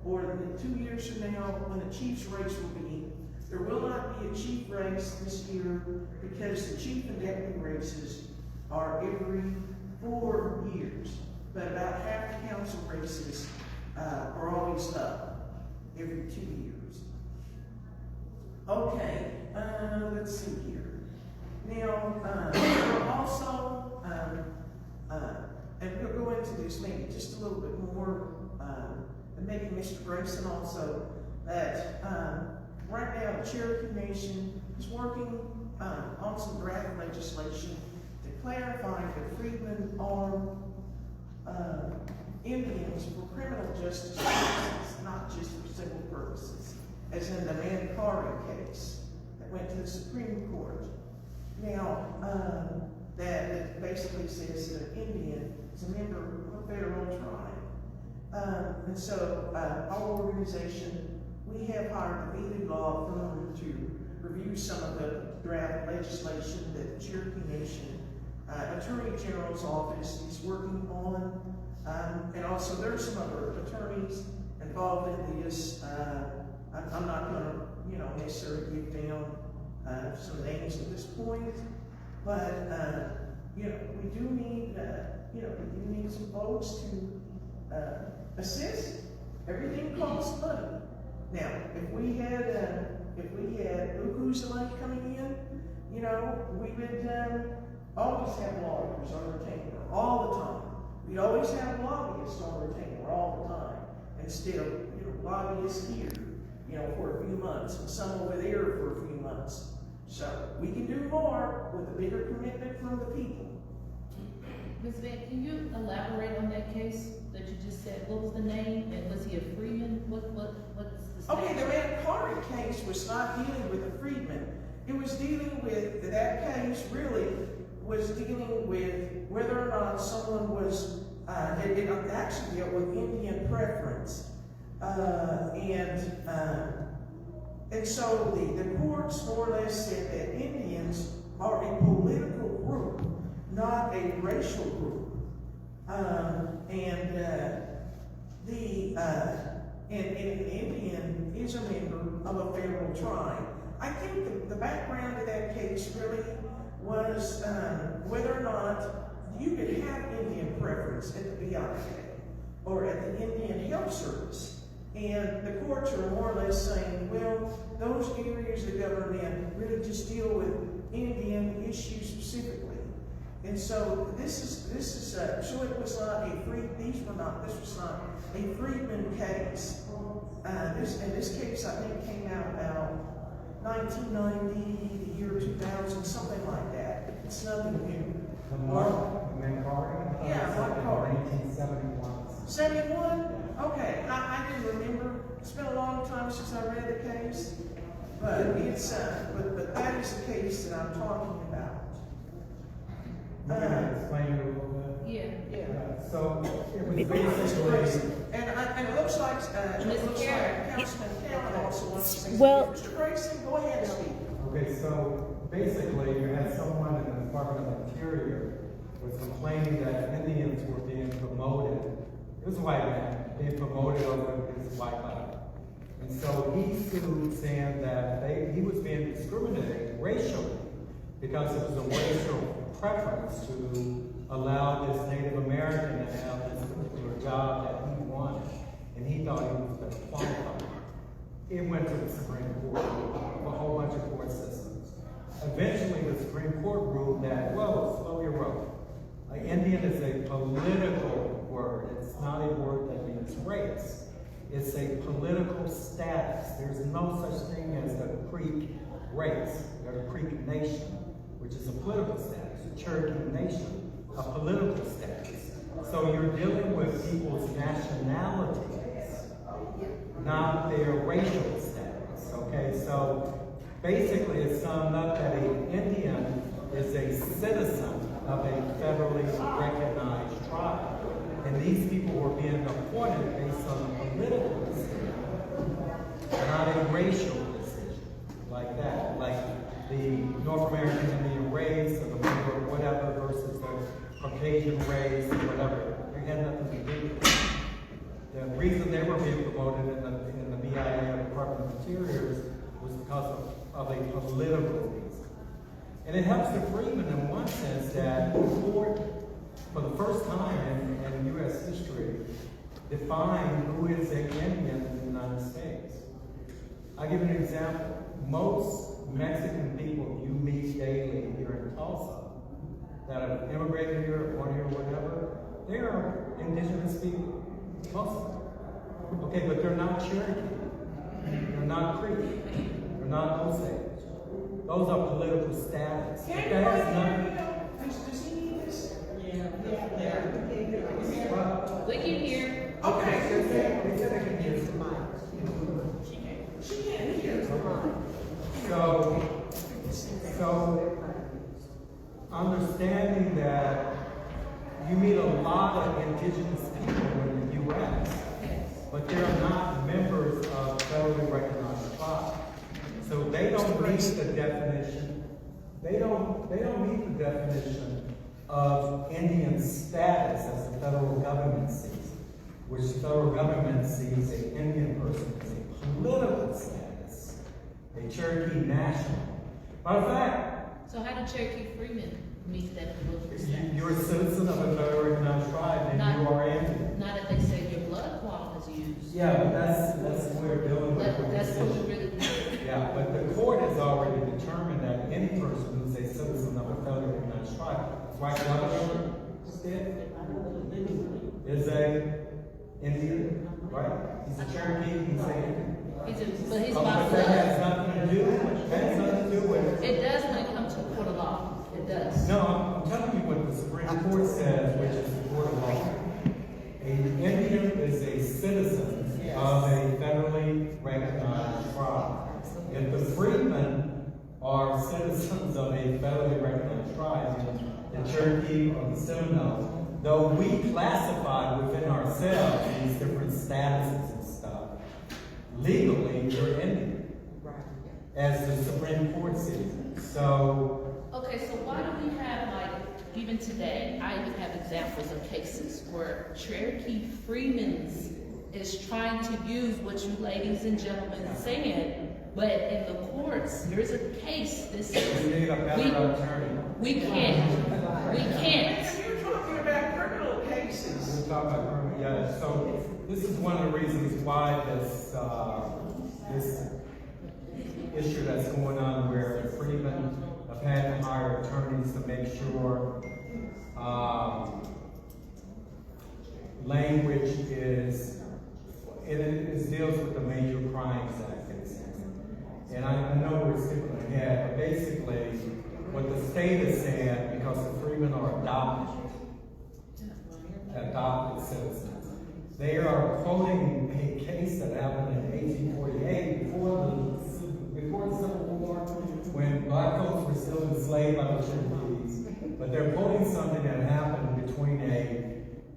or 2 years from now when the chief's race will be. There will not be a chief race this year because the chief and deputy races are every 4 years. But about half the council races are always up every 2 years. Okay, let's see here. Now, there are also, and we'll go into this maybe just a little bit more, and maybe Mr. Grayson also, that right now the Cherokee Nation is working on some draft legislation to clarify that freedmen are Indians for criminal justice purposes, not just for civil purposes, as in the Mancari case that went to the Supreme Court. Now, that basically says that an Indian is a member of a federal tribe. And so our organization, we have hired a leading law firm to review some of the draft legislation that the Cherokee Nation Attorney General's office is working on. And also there are some other attorneys involved in this. I'm not going to, necessarily give down some names at this point, but we do need, we do need some folks to assist. Everything costs money. Now, if we had who's the money coming in, we would always have lawyers on retainer all the time. We'd always have lobbyists on retainer all the time, instead of lobbyists here, for a few months, and some over there for a few months. So we can do more with a bigger commitment from the people. Ms. Van, can you elaborate on that case that you just said? What was the name, and was he a freedman? What's the statute? Okay, the Mancari case was not dealing with a freedman. It was dealing with, that case really was dealing with whether or not someone was, it actually dealt with Indian preference. And so the courts more or less said that Indians are a political group, not a racial group. An Indian is a member of a federal tribe. I think the background of that case really was whether or not you could have Indian preference at the BIA or at the Indian Health Service. And the courts are more or less saying, well, those areas of the government really just deal with Indian issues specifically. And so this is so it was not a this was not a freedman case. This case I think came out about 1990, the year 2000, something like that. It's nothing new. Mancari? Yeah, Mancari. 1971. 71? Okay, I didn't remember. It's been a long time since I read the case, but it's but that is the case that I'm talking about. Can I explain it a little bit? Yeah. So it was basically. And it looks like Councilman Cameron also wants to say something. Well, Mr. Grayson, go ahead and speak. Okay, so basically you had someone in the Department of Interior was complaining that Indians were being promoted. It was a white man being promoted over his white life. And so he sued saying that he was being discriminated racially because it was a racial preference to allow this Native American to have this particular job that he wanted. And he thought he was better qualified. it went to the Supreme Court, a whole bunch of court systems. Eventually, the Supreme Court ruled that, whoa, slow your roll. Indian is a political word. It's not a word that means race. It's a political status. There's no such thing as a Creek race, or a Creek Nation, which is a political status. A Cherokee Nation, a political status. So you're dealing with people's nationalities, not their racial status, okay? So basically it's summed up that an Indian is a citizen of a federally recognized tribe. And these people were being appointed based on a political decision, not a racial decision like that. Like the North American Indian race or the whatever versus the Caucasian race or whatever. They had nothing to do with it. The reason they were being promoted in the BIA or Department of Interiors was because of a political reason. And it helps the freedmen in one sense that the court, for the first time in U.S. history, defined who is an Indian in the United States. I'll give you an example. Most Mexican people you meet daily here in Tulsa that have immigrated here, born here, whatever, they are indigenous people. Most of them. Okay, but they're not Cherokee. They're not Creek. They're not Osage. Those are political status. But that has nothing. Does he need this? We can hear. Okay. They said they can hear some mic. She can't hear. So understanding that you meet a lot of indigenous people in the U.S., but they're not members of federally recognized tribes. So they don't meet the definition. They don't meet the definition of Indian status as the federal government sees it, which the federal government sees an Indian person as a political status, a Cherokee national. Matter of fact, So how do Cherokee Freedmen meet that political status? you're a citizen of a federally recognized tribe, and you are Indian. Not if they say your blood quantum is used. Yeah, but that's what we're dealing with. That's what we really do. Yeah, but the court has already determined that any person who's a citizen of a federally recognized tribe, right, Governor is a Indian, right? He's a Cherokee, he's a Indian. But he's But about that blood. has nothing to do with it. That has nothing to do with it. It does when it comes to court of law. It does. No, I'm telling you what the Supreme Court says, which is the court of law. An Indian is a citizen of a federally recognized tribe. If the freedmen are citizens of a federally recognized tribe, the Cherokee or the Seminole, though we classify within ourselves these different statuses and stuff, legally you're Indian, as the Supreme Court sees it. So, Okay, so why do we have, like, even today, I even have examples of cases where Cherokee Freedmen is trying to use what you ladies and gentlemen said, but in the courts, there's a case that says we need a better attorney. we can't. You're talking about criminal cases. We're talking about criminal, yeah. So this is one of the reasons why this issue that's going on where the freedmen have had to hire attorneys to make sure language deals with the Major Crimes Act cases. And I know we're skipping ahead, but basically what the state is saying, because the freedmen are adopted citizens, they are quoting a case that happened in 1848 before the Civil War, when black folks were still enslaved by the Cherokees. But they're quoting something that happened between a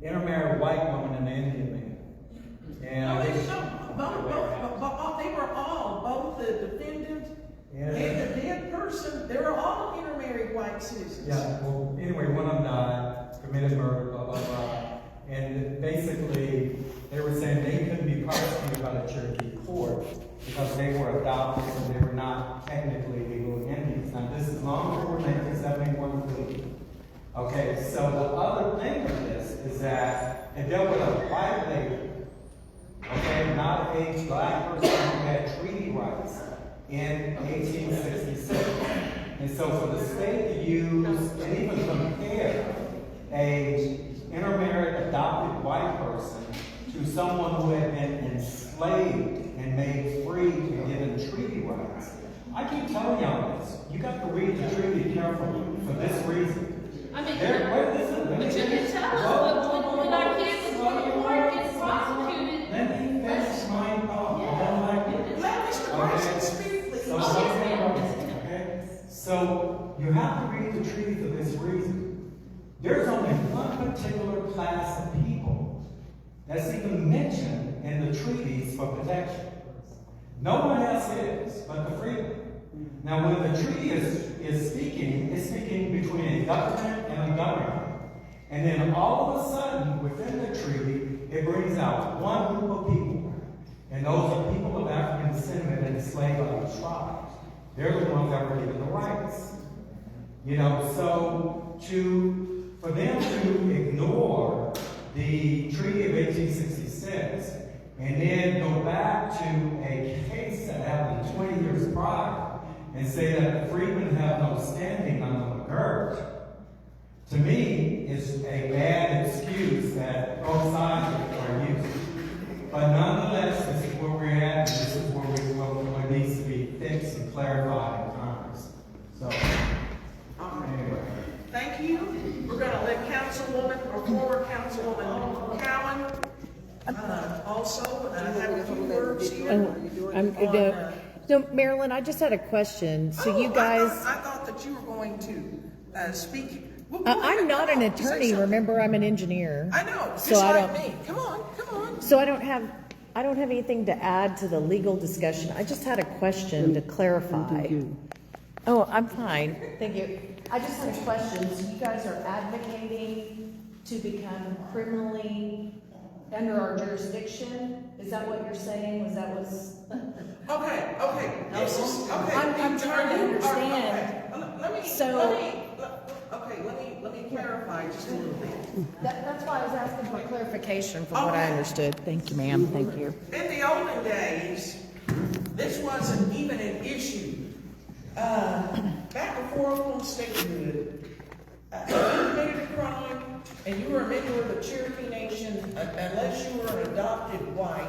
intermarried white woman and an Indian man. And they were all, both the defendant and the dead person, they were all intermarried white citizens. Yeah, well, anyway, one of them died, committed murder, blah, blah, blah. And basically, they were saying they couldn't be prosecuted by the Cherokee court because they were adopted and they were not technically legal Indians. Now, this is long before 1971 plea. Okay, so the other thing with this is that it dealt with a white lady okay? Not a black person who had treaty rights in 1866. And so for the state to use and even compare a intermarried adopted white person to someone who had been enslaved and made free and given treaty rights. I keep telling y'all this. You got to read the treaty carefully for this reason. I mean, but you can tell us when our kids go to court gets prosecuted. Let me finish my thought. I don't like it. Let Mr. Carson speak, please. Okay? So you have to read the treaty for this reason. There's only one particular class of people that's even mentioned in the treaties for protection. No one else is but the freedmen. Now, when the treaty is speaking, it's speaking between a government and a government. And then all of a sudden, within the treaty, it brings out one group of people. And those are people of African descent and enslaved other tribes. They're the ones that were given the rights. You know, so for them to ignore the Treaty of 1866 and then go back to a case that happened 20 years prior and say that the freedmen have no standing under McGirt, to me, is a bad excuse that both sides are using. But nonetheless, this is where we're at, and this is where what needs to be fixed and clarified in Congress. So, anyway. Thank you. We're going to let Councilwoman, or former Councilwoman Cowan, also have a few words here. No, Marilyn, I just had a question. So you guys... I thought that you were going to speak. I'm not an attorney, remember, I'm an engineer. I know, so just I like don't, me. Come on. So I don't have anything to add to the legal discussion. I just had a question to clarify. Oh, I'm fine. Thank you. I just had a question. So you guys are advocating to become criminally under our jurisdiction? Is that what you're saying? Okay. I'm trying to understand. Let me clarify just a little bit. That's why I was asking for clarification from what I understood. Thank you, ma'am. Thank you. In the olden days, this wasn't even an issue. Back before Oklahoma statehood, if you committed a crime and you were a member of the Cherokee Nation, unless you were an adopted white,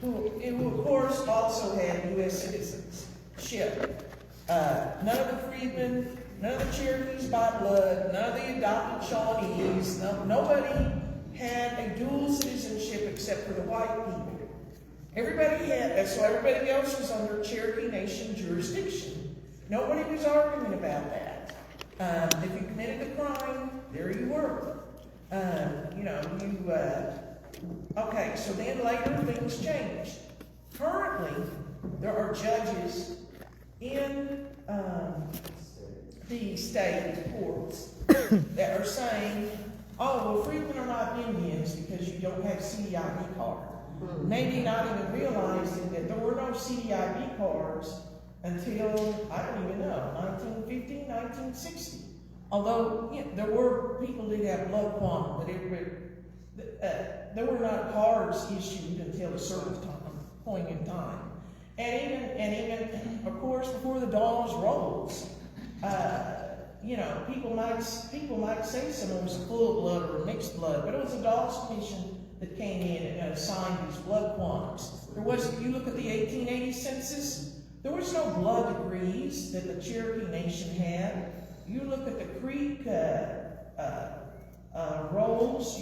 who of course also had U.S. citizenship. None of the freedmen, none of the Cherokees by blood, none of the adopted Shawnees, nobody had a dual citizenship except for the white people. Everybody had that, so everybody else was under Cherokee Nation jurisdiction. Nobody was arguing about that. If you committed a crime, there you were. Okay, so then later things changed. Currently, there are judges in the state courts that are saying, oh, well, freedmen are not Indians because you don't have CDIB card. Maybe not even realizing that there were no CDIB cards until, I don't even know, 1950, 1960. Although, there were people that had blood quantum, but there were not cards issued until a certain point in time. And even, of course, before the Dawes rolls, people might say someone was full blood or mixed blood, but it was the Dawes Commission that came in and assigned these blood quantums. You look at the 1880 census, there was no blood degrees that the Cherokee Nation had. You look at the Creek rolls,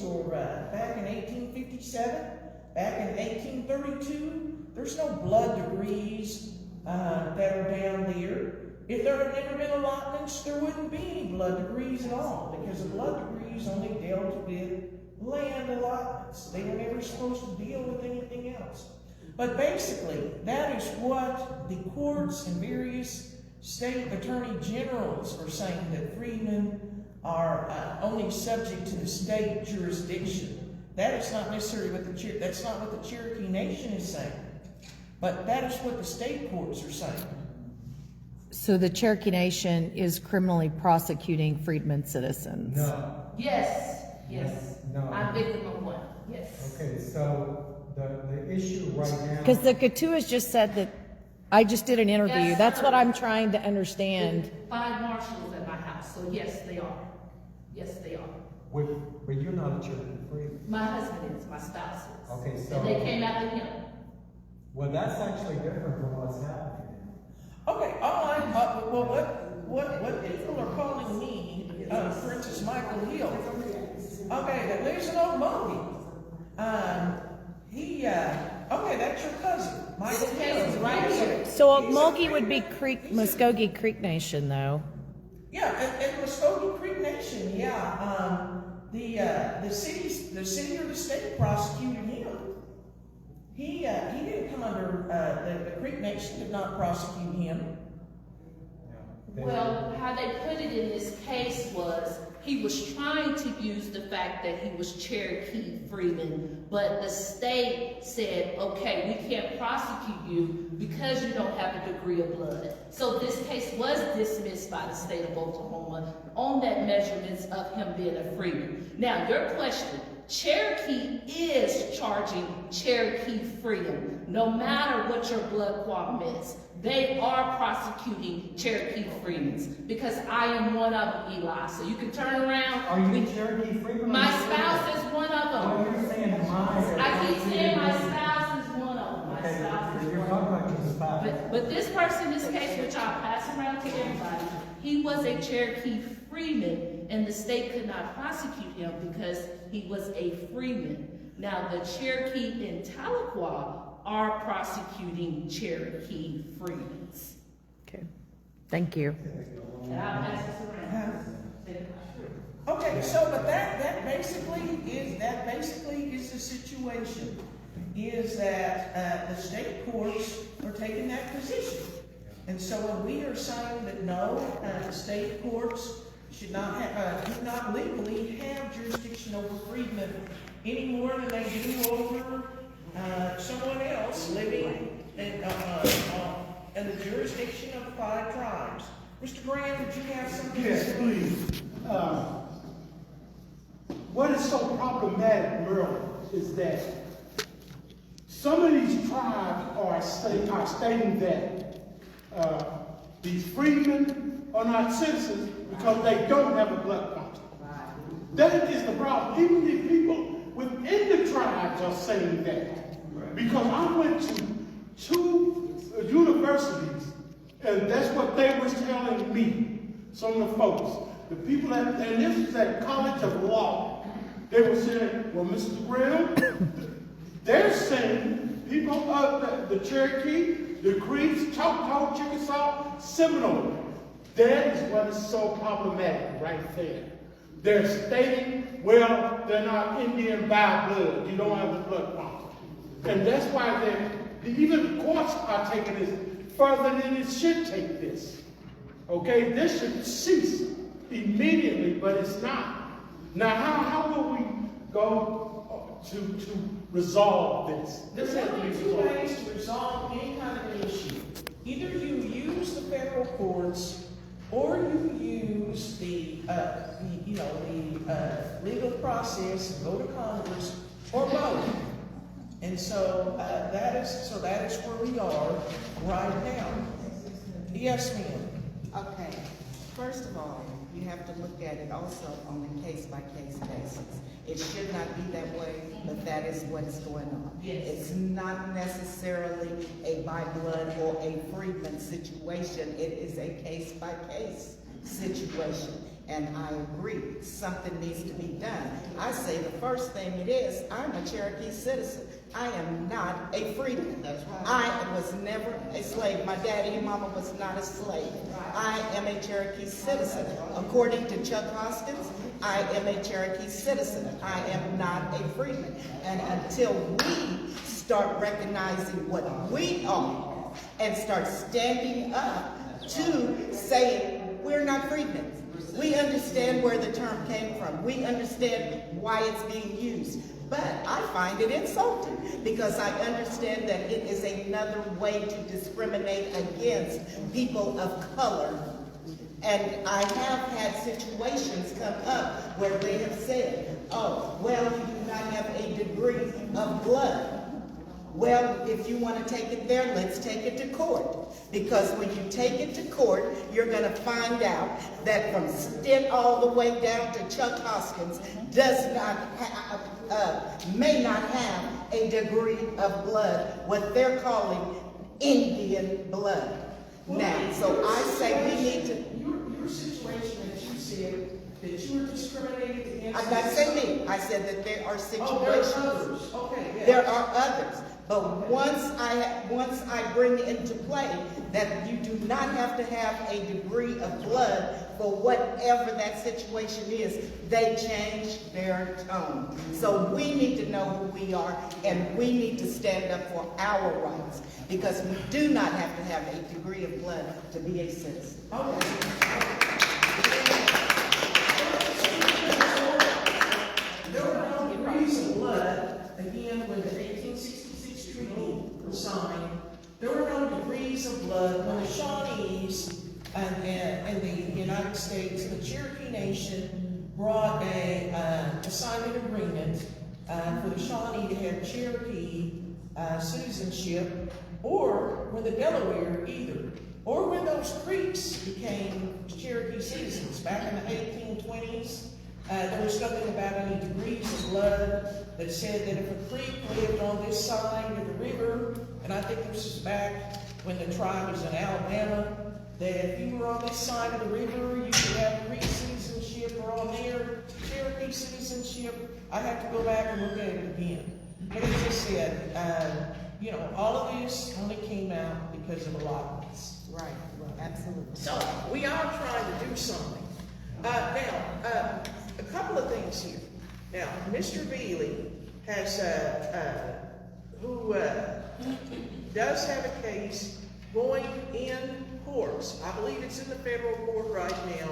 back in 1857, back in 1832, there's no blood degrees that are down there. If there had never been allotments, there wouldn't be any blood degrees at all, because the blood degrees only dealt with land allotments. They were never supposed to deal with anything else. But basically, that is what the courts and various state attorney generals are saying, that freedmen are only subject to the state jurisdiction. That is not necessarily that's not what the Cherokee Nation is saying. But that is what the state courts are saying. So the Cherokee Nation is criminally prosecuting freedmen citizens? No. Yes. No. I'm victim of one. Yes. Okay, so the issue right now. Because the Katuas just said that, I just did an interview. Yes, That's sir. what I'm trying to understand. 5 marshals at my house, so yes, they are. Yes, they are. But you're not a Cherokee Freedman. My husband is, my spouse is. Okay, so. And they came after him. Well, that's actually different from what's happening. Okay, what people are calling me, Princess Michael Hill, okay, that lives in Okmulgee. Okay, that's your cousin, Michael This case is Hill. right here. So Okmulgee would be Muskogee Creek Nation, though. Yeah, and Muskogee Creek Nation, yeah, the city or the state prosecuted him. He didn't come under, the Creek Nation did not prosecute him. Well, how they put it in this case was, he was trying to use the fact that he was Cherokee Freedmen, but the state said, okay, we can't prosecute you because you don't have a degree of blood. So this case was dismissed by the state of Oklahoma on that measurements of him being a freedman. Now, your question, Cherokee is charging Cherokee freedom, no matter what your blood quantum is. They are prosecuting Cherokee Freedmen because I am one of them, Eli. So you can turn around. Are you Cherokee Freedman? My spouse is one of them. Oh, you're saying mine. I keep saying my spouse is one of them. My spouse is You're one of talking them. about your spouse. But this person in this case, which I'll pass around to everybody, he was a Cherokee Freedman, and the state could not prosecute him because he was a freeman. Now, the Cherokee in Tahlequah are prosecuting Cherokee Freedmen. Okay. Thank you. And I'll pass this around. Okay, so but that basically is the situation. Is that the state courts are taking that position, and so when we are saying that no, the state courts should not have, do not legally have jurisdiction over freedmen any more than they do over someone else living in the jurisdiction of 5 tribes. Mr. Graham, did you have something to Yes, say? please. What is so problematic, Merle, is that some of these tribes are stating that these freedmen are not citizens because they don't have a blood quantum. That is the problem. Even the people within the tribes are saying that. Because I went to 2 universities, and that's what they were telling me, some of the folks. The people that, and this is at College of Law, they were saying, well, Mr. Graham, they're saying people of the Cherokee, the Creeks, Choctaw, Chickasaw, Seminole. That is what is so problematic right there. They're stating, well, they're not Indian by blood. You don't have the blood quantum. And that's why even the courts are taking this further than it should take this. Okay, this should cease immediately, but it's not. Now, how will we go to resolve this? There's only 2 ways to resolve any kind of an issue. Either you use the federal courts, or you use the legal process and go to Congress, or both. And so that is where we are right now. Yes, ma'am. Okay, first of all, you have to look at it also on a case-by-case basis. It should not be that way, but that is what's going on. Yes. It's not necessarily a by blood or a freedman situation. It is a case-by-case situation. And I agree, something needs to be done. I say the first thing it is, I'm a Cherokee citizen. I am not a freedman. That's right. I was never a slave. My daddy and mama was not a slave. I am a Cherokee citizen. According to Chuck Hoskins, I am a Cherokee citizen. I am not a freedman. And until we start recognizing what we are and start standing up to say we're not freedmen. We understand where the term came from. We understand why it's being used. But I find it insulting because I understand that it is another way to discriminate against people of color. And I have had situations come up where they have said, oh, well, you do not have a degree of blood. Well, if you want to take it there, let's take it to court. Because when you take it to court, you're going to find out that from Stitt all the way down to Chuck Hoskins may not have a degree of blood, what they're calling Indian blood. Now, so I say we need to... Your situation that you said, that you were discriminated against... I'm not saying me. I said that there are situations. Oh, there are others. Okay, yeah. There are others. But once I bring into play that you do not have to have a degree of blood for whatever that situation is, they change their tone. So we need to know who we are, and we need to stand up for our rights, because we do not have to have a degree of blood to be a citizen. There were no degrees of blood, again, when the 1866 treaty was signed. There were no degrees of blood when the Shawnees and the United States, the Cherokee Nation, brought a assignment agreement for the Shawnee to have Cherokee citizenship, or when the Delaware either, or when those Creeks became Cherokee citizens back in the 1820s. There was nothing about any degrees of blood that said that if a Creek lived on this side of the river, and I think this is back when the tribe was in Alabama, that if you were on this side of the river, you could have Creek citizenship, or on there, Cherokee citizenship. I'd have to go back and look at it again. But as I said, you know, all of this only came out because of allotments. Right, absolutely. So, we are trying to do something. Now, a couple of things here. Now, Mr. Bealey has, who does have a case going in courts. I believe it's in the federal court right now,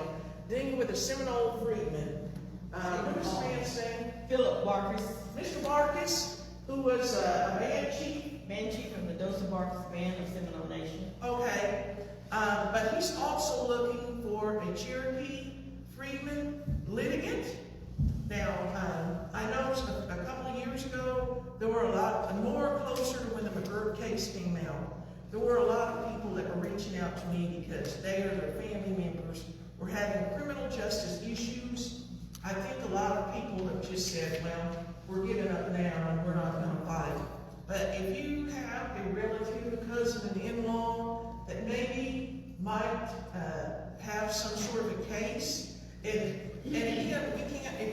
dealing with a Seminole freedman. What is the man's name? Philip Barkis. Mr. Barkis, who was a band chief. Band chief from the Joseph Barkis Band of Seminole Nation. Okay. But he's also looking for a Cherokee Freedmen litigant. Now, I know a couple of years ago, there were a lot more closer to when the McGurk case came out. There were a lot of people that were reaching out to me because they or their family members were having criminal justice issues. I think a lot of people have just said, well, we're giving up now and we're not going to fight. But if you have a relative, a cousin, an in-law that maybe might have some sort of a case, and again,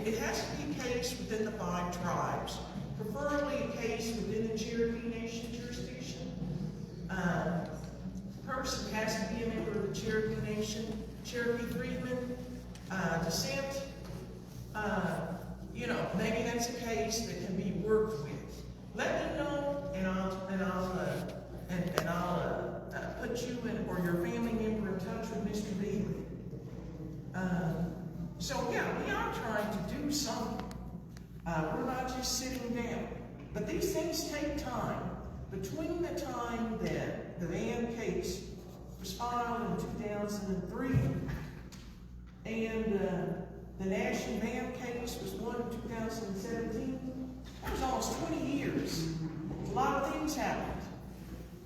it has to be a case within the 5 tribes, preferably a case within the Cherokee Nation jurisdiction. The person has to be a member of the Cherokee Nation, Cherokee Freedmen, descent. You know, maybe that's a case that can be worked with. Let me know, and I'll put you in, or your family member in touch with Mr. Bealey. So yeah, we are trying to do something. We're not just sitting down. But these things take time. Between the time that the Van case was filed in 2003 and the Nash and Van case was won in 2017, that was almost 20 years. A lot of things happened.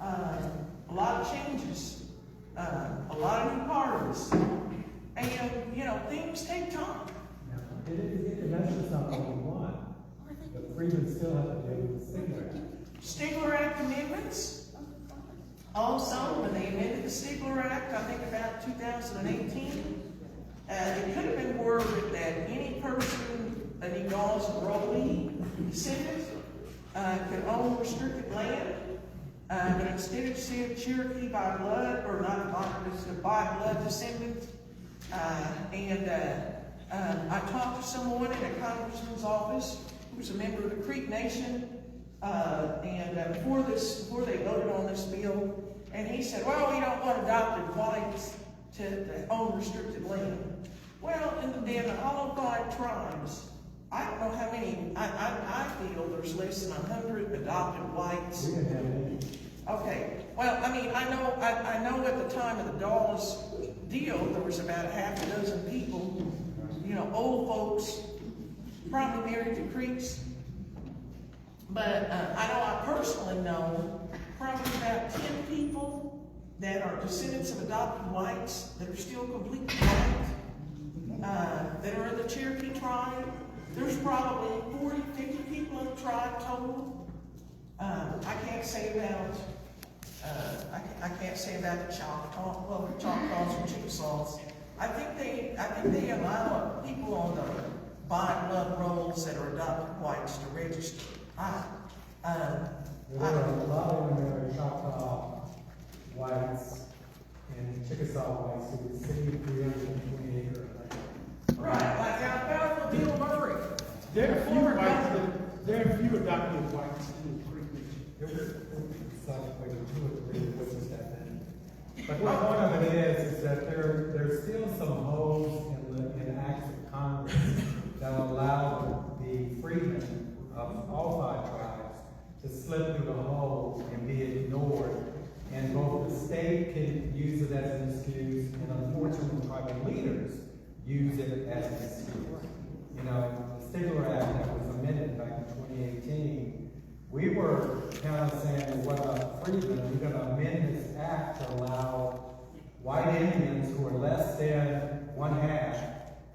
A lot of changes. A lot of new parties. And, you know, things take time. It mentions something we want. The freedmen still have to deal with the Stigler Act. Stigler Act amendments. Also, when they amended the Stigler Act, I think about 2018, it could have been worded that any person, an Eagles enrollee, descendant, could own restricted land. But instead it said Cherokee by blood, or not by blood descendant. I talked to someone in a congressman's office who was a member of the Creek Nation, before they voted on this bill, and he said, well, we don't want adopted whites to own restricted land. Well, in the all 5 tribes, I don't know how many, I feel there's less than 100 adopted whites. We didn't have any. Okay, well, I mean, I know at the time of the Dawes deal, there was about 6 people, you know, old folks, probably married to Creeks. But I know personally know probably about 10 people that are descendants of adopted whites that are still completely white, that are in the Cherokee tribe. There's probably 40, 50 people in the tribe total. I can't say about the Choctaws or Chickasaws. I think they allow people on the by blood rolls that are adopted whites to register. There are a lot of them that are Choctaw whites and Chickasaw whites who received 320 acre land. Right, like Alfalfa, Bill Murray. There are few adopted whites in the Creek Nation. There was like 2 or 3 witnesses that then. But the point of it is that there's still some holes in acts of Congress that allow the freedmen of all 5 tribes to slip through the hole and be ignored. And both the state can use it as an excuse, and unfortunately tribal leaders use it as an excuse. You know, the Stigler Act that was amended back in 2018, we were kind of saying, well, what about freedmen? We're going to amend this act to allow white Indians who are less than 1/2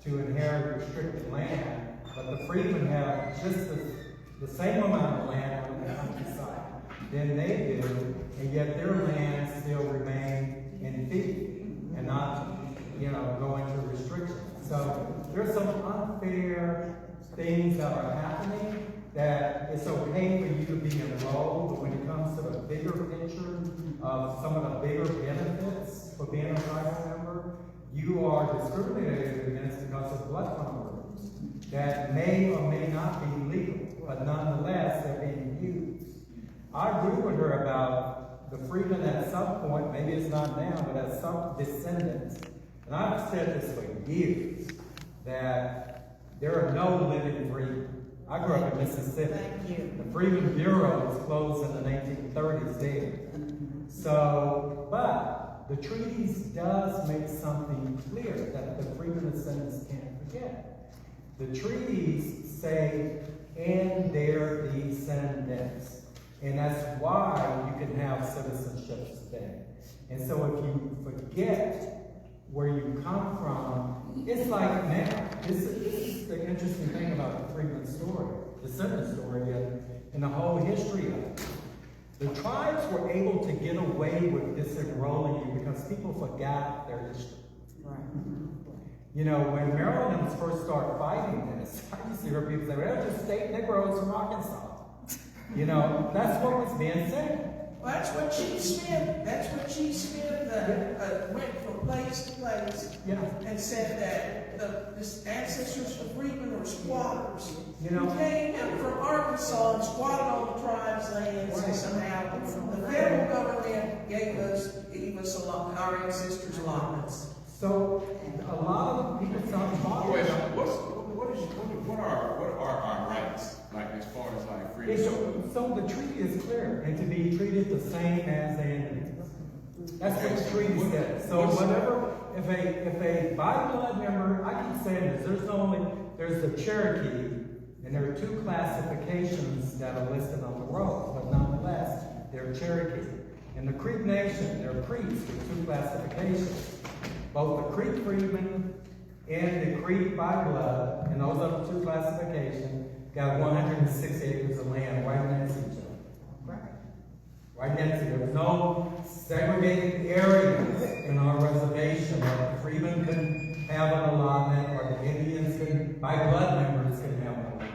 to inherit restricted land, but the freedmen have just the same amount of land on the countryside than they do, and yet their land still remain in fee and not, go into restrictions. So there's some unfair things that are happening that it's okay for you to be enrolled, but when it comes to the bigger picture of some of the bigger benefits for being a tribal member, you are discriminated against because of blood numbers that may or may not be legal, but nonetheless they're being used. I agree with her about the freedmen at some point, maybe it's not now, but at some descendants. And I've said this for years, that there are no living freedmen. I grew up in Mississippi. The Freedmen Bureau was closed in the 1930s there. So, but the treaties does make something clear that the freedmen descendants can't forget. The treaties say, and their descendants. And that's why you can have citizenship today. And so if you forget where you come from, it's like now. This is the interesting thing about the freedmen story, the descendant story, and the whole history of it. The tribes were able to get away with disenrolling you because people forgot their history. Right. When Marylanders first started fighting this, I used to hear people say, well, they're just state Negroes from Arkansas. That's what was being said. Well, that's what Chief Smith went from place to place and said that the ancestors of freedmen were squatters. Who came in from Arkansas and squatted on the tribe's lands, and somehow the federal government gave us our ancestors' allotments. So a lot of people sound bothered. What are our rights, like as far as like freedom? So the treaty is clear, and to be treated the same as the Indians. That's what the treaty says. So whatever, if a by blood member, I keep saying this, there's the Cherokee, and there are 2 classifications that are listed on the roll, but nonetheless, they're Cherokee. In the Creek Nation, there are Creeks with 2 classifications. Both the Creek Freedmen and the Creek by blood, and those other 2 classifications, got 106 acres of land right next to each other. Right next to it. There was no segregated areas in our reservation that the freedmen couldn't have an allotment, or the Indians couldn't, by blood members couldn't have an allotment.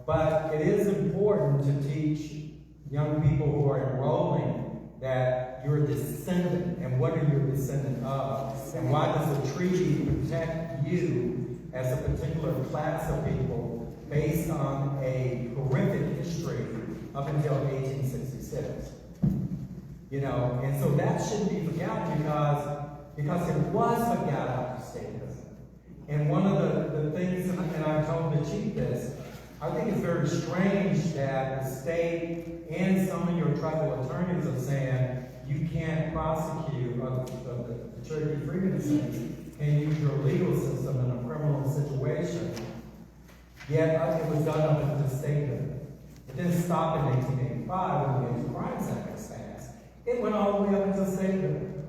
But it is important to teach young people who are enrolling that you're a descendant, and what are you a descendant of? And why does the treaty protect you as a particular class of people based on a horrific history up until 1866? And so that shouldn't be forgotten because it was forgotten after statehood. And one of the things, and I told the chief this, I think it's very strange that the state and some of your tribal attorneys are saying you can't prosecute the Cherokee Freedmen and use your legal system in a criminal situation. Yet it was done under the statehood. It It didn't stop in 1885 when the Age of Crimes Act was passed. It went all the way up into statehood.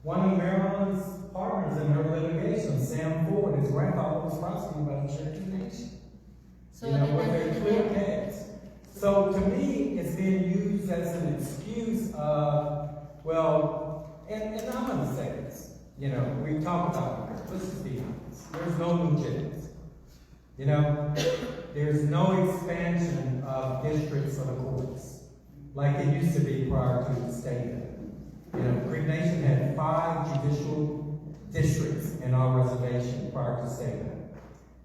One of Maryland's partners in her litigation, Sam Ford, his grandfather was prosecuted by the Cherokee Nation. So with a clear case. So to me, it's being used as an excuse of, well, and I'm going to say this. We talk about it. Let's just be honest. There's no new judges. There's no expansion of districts of the courts like it used to be prior to the statehood. Creek Nation had 5 judicial districts in our reservation prior to statehood.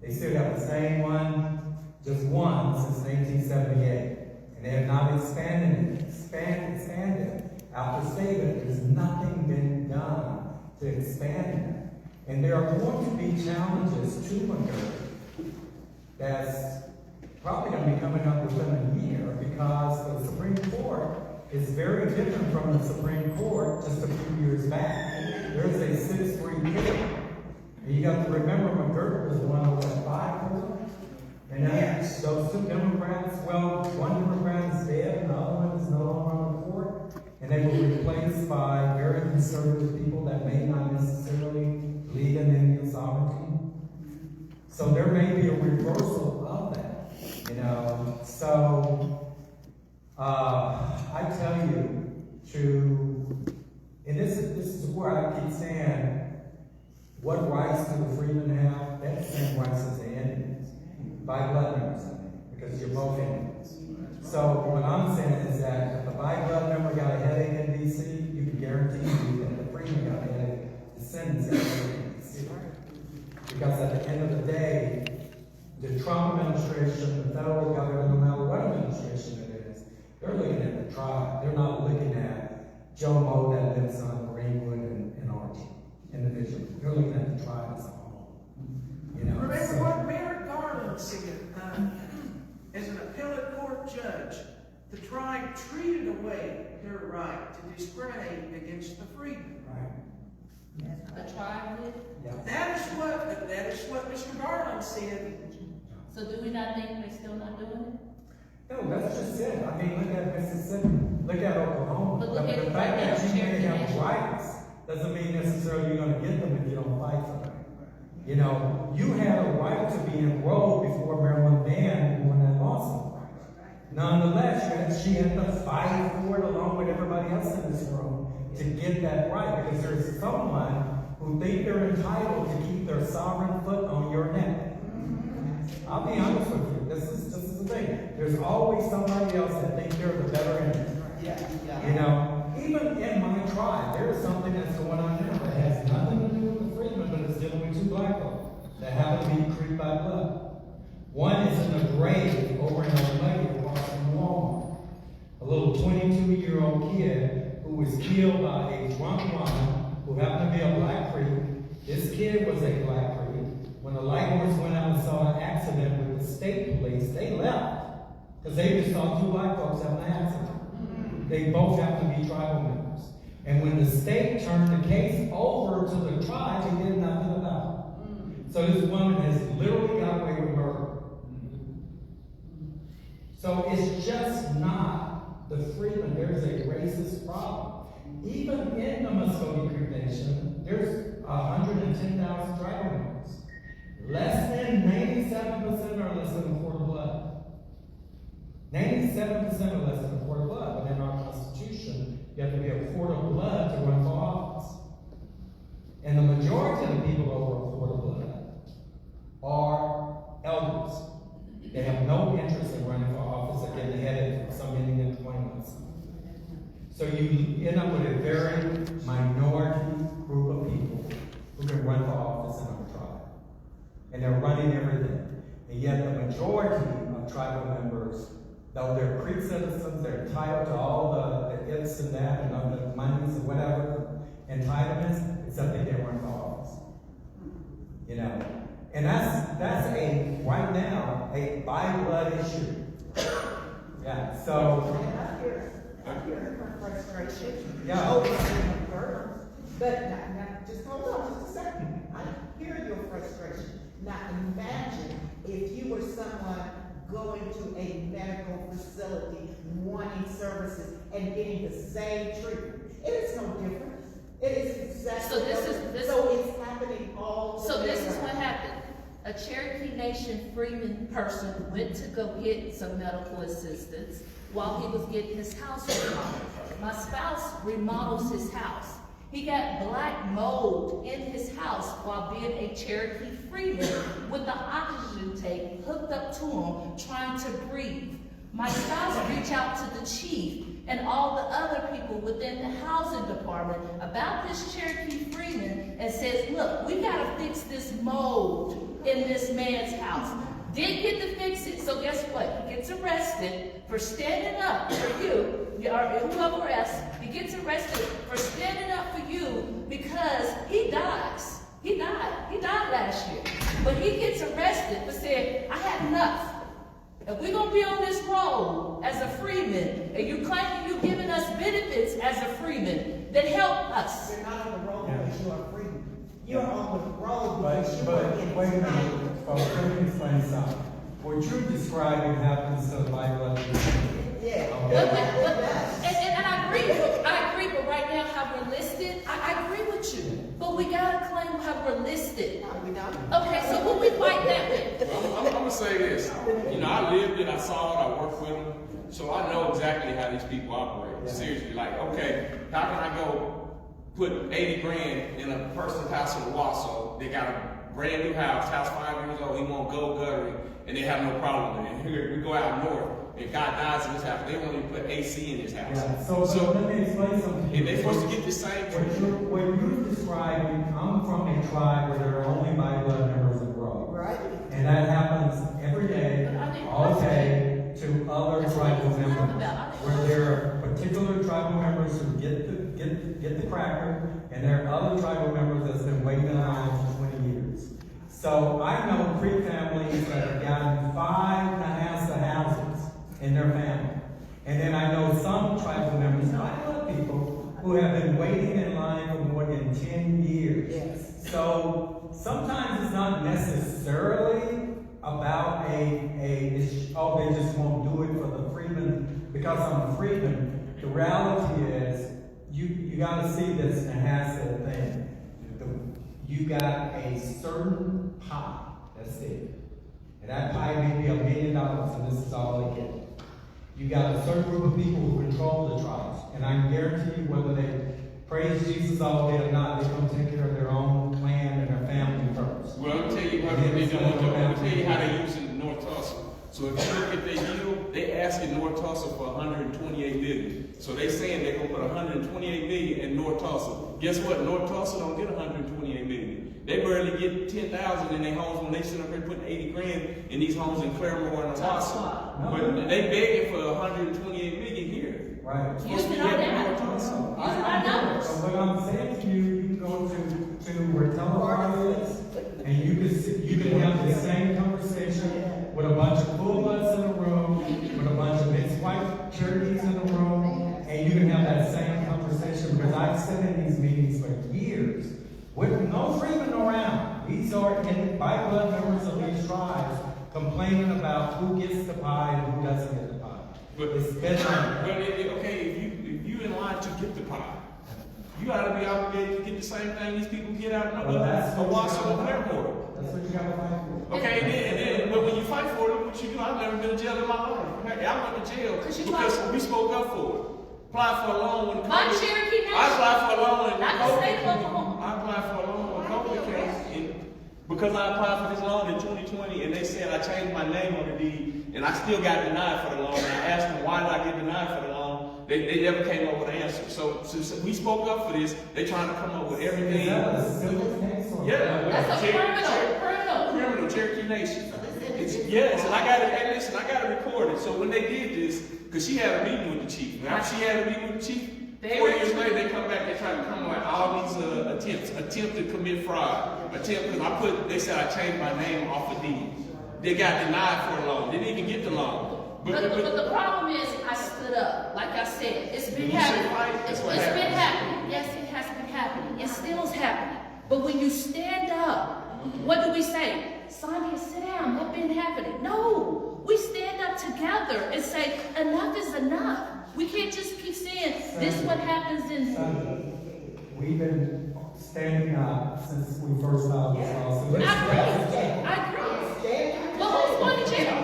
They still got the same one, just one since 1978. And they have not expanded after statehood. There's nothing been done to expand it. And there are going to be challenges to McGirt that's probably going to be coming up within a year because the Supreme Court is very different from the Supreme Court just a few years back. There's a 6-3 pick. And you got to remember McGirt was one of the 5-4. And yes, those 2 Democrats, well, one Democrat is dead and the other one is no longer on the court. And they were replaced by very conservative people that may not necessarily believe in Indian sovereignty. So there may be a reversal of that, So I tell you and this is where I keep saying, what rights do the freedmen have? They have the same rights as the Indians. By blood members, because you're both Indians. So what I'm saying is that if the by blood member got a headache in D.C., you can guarantee me that the freedmen got a headache, the descendants got a headache in D.C. Because at the end of the day, the Trump administration, the federal government, no matter what administration it is, they're looking at the tribe. They're not looking at Joe Moe that lives on Greenwood and Archie individually. They're looking at the tribe as a whole. Remember what Merrick Garland said, as an appellate court judge, the tribe treated away their right to discriminate against the freedmen. Right. The tribe did? Yeah. That is what Mr. Garland said. So do we not think we're still not doing it? No, that's just it. I mean, look at Mississippi. Look at Oklahoma. But look at the fact right that now, you may Cherokee have Nation. rights doesn't mean necessarily you're going to get them if you don't fight for them. You had a right to be enrolled before Maryland banned you when that lawsuit. Nonetheless, she had to fight for it along with everybody else in this room to get that right, because there's someone who think they're entitled to keep their sovereign foot on your neck. I'll be honest with you. This is the thing. There's always somebody else that thinks they're the better end. Even in my tribe, there is something that's going on now that has nothing to do with the freedmen, but it's dealing with 2 black folks that happen to be Creek by blood. One is in a grave over in Old Lake across from Walmart. A little 22-year-old kid who was killed by a drunk woman who happened to be a black Creek. This kid was a black Creek. When the light horse went out and saw an accident with the state police, they left because they just saw 2 black folks having an accident. They both happened to be tribal members. And when the state turned the case over to the tribe, they did nothing about it. So this woman has literally got away with murder. So it's just not the freedmen. There's a racist problem. Even in the Muscogee Creek Nation, there's 110,000 tribal members. Less than 97% are less than a quart of blood. 97% are less than a quart of blood. But in our Constitution, you have to be a quart of blood to run for office. And the majority of the people over a quart of blood are elders. They have no interest in running for office or getting ahead of some Indian appointments. So you end up with a very minority group of people who can run for office in our tribe. And they're running everything. And yet the majority of tribal members, though they're Creek citizens, they're entitled to all the ifs and that and all the monies and whatever entitlements, except they can't run for office. And that's right now a by blood issue. Yeah, so I hear her frustration. Yeah. Over the burden. But now, just hold on just a second. I hear your frustration. Now imagine if you were someone going to a medical facility, wanting services, and getting the same treatment. It is no different. It is exactly So this different. is- So it's happening all the So way this is around. what happened. A Cherokee Nation Freedmen person went to go get some medical assistance while he was getting his house remodeled. My spouse remodels his house. He got black mold in his house while being a Cherokee Freedman with the oxygen tank hooked up to him, trying to breathe. My spouse reached out to the chief and all the other people within the housing department about this Cherokee Freedman and says, look, we gotta fix this mold in this man's house. Didn't get to fix it, so guess what? He gets arrested for standing up for you, or whoever else. He gets arrested for standing up for you because he dies. He died last year. But he gets arrested for saying, I had enough. If we're gonna be on this road as a freeman, and you claiming you're giving us benefits as a freeman, then help us. You're not on the road because you are free. You're on the road But, because you are in wait a minute, folks, let me explain something. What you're describing happens to the Bible. Yeah. And I agree, but right now how we're listed, I agree with you. But we gotta claim how we're listed. Okay, so who we fight that with? I'm gonna say this. You know, I lived it, I saw it, I worked with them, so I know exactly how these people operate. Yeah. Seriously, like, okay, how can I go put 80 grand in a person's house in Wausau? They got a brand new house 5 years old, he won't go guttering, and they have no problem with it. Here we go out north, and God dies in his house, they won't even put AC in his house. Yeah, so let me explain something. And they're supposed to get the same treatment. What you're describing, I'm from a tribe where there are only by blood members of growth. Right. And that happens every day, all day, to other tribal members. Where there are particular tribal members who get the cracker, and there are other tribal members that's been waiting in line for 20 years. So I know Creek families that have gotten 5 Nahasa houses in their family. And then I know some tribal members, not other people, who have been waiting in line for more than 10 years. Yes. So sometimes it's not necessarily about they just won't do it for the freedman because I'm a freedman. The reality is you gotta see this Nahasa thing. You got a certain pie, that's it. And that pie may be $1 million, and this is all they get. You got a certain group of people who control the tribes. And I guarantee you, whether they praise Jesus all day or not, they're going to take care of their own clan and their family first. Well, I'll tell you what they're doing. I'll tell you how they're using North Tulsa. So if you look at their yield, they asking North Tulsa for 128 million. So they saying they're gonna put 128 million in North Tulsa. Guess what? North Tulsa don't get 128 million. They barely get 10,000 in their homes when they sit up here putting 80 grand in these homes in Claremore and Owasso. But they begging for 128 million here. Right. Using our numbers. So what I'm saying to you, you can go to where Telemark is, and you can have the same conversation with a bunch of full bloods in the room, with a bunch of mixed white Cherokees in the room, and you can have that same conversation because I've sat in these meetings for years with no freedmen around. These are by blood members of these tribes complaining about who gets the pie and who doesn't get the pie. But it's better. Okay, if you in line to get the pie, you gotta be obligated to get the same thing these people get out of Owasso and Claremore. That's what you gotta fight for. Okay, but when you fight for it, what you do? I've never been to jail in my life. Hey, I went to jail because we spoke up for it. Applied for a loan when Cherokee Nation. I applied for a loan in Not the state of Oklahoma. I applied for a loan when COVID came because I applied for this loan in 2020 and they said I changed my name on the deed and I still got denied for the loan. And I asked them why did I get denied for the loan? They never came up with an answer. So we spoke up for this. They trying to come up with everything. Is that a civil case or? Yeah. That's a criminal. Cherokee Nation. Yes, and I got it. And listen, I got it recorded. So when they did this, because she had a meeting with the chief. Now she had a meeting with the chief. 4 years later, they come back. They try to come with all these attempt to commit fraud. They said I changed my name off of deed. They got denied for a loan. They didn't even get the loan. But the problem is, I stood up. Like I said, it's been happening. It's been happening. Yes, it has been happening. It still is happening. But when you stand up, what do we say? Sonia, sit down. That been happening. No, We stand up together and say, enough is enough. We can't just keep saying, this is what happens in... We've been standing up since we first filed this lawsuit. I agree. Well, who's going to jail?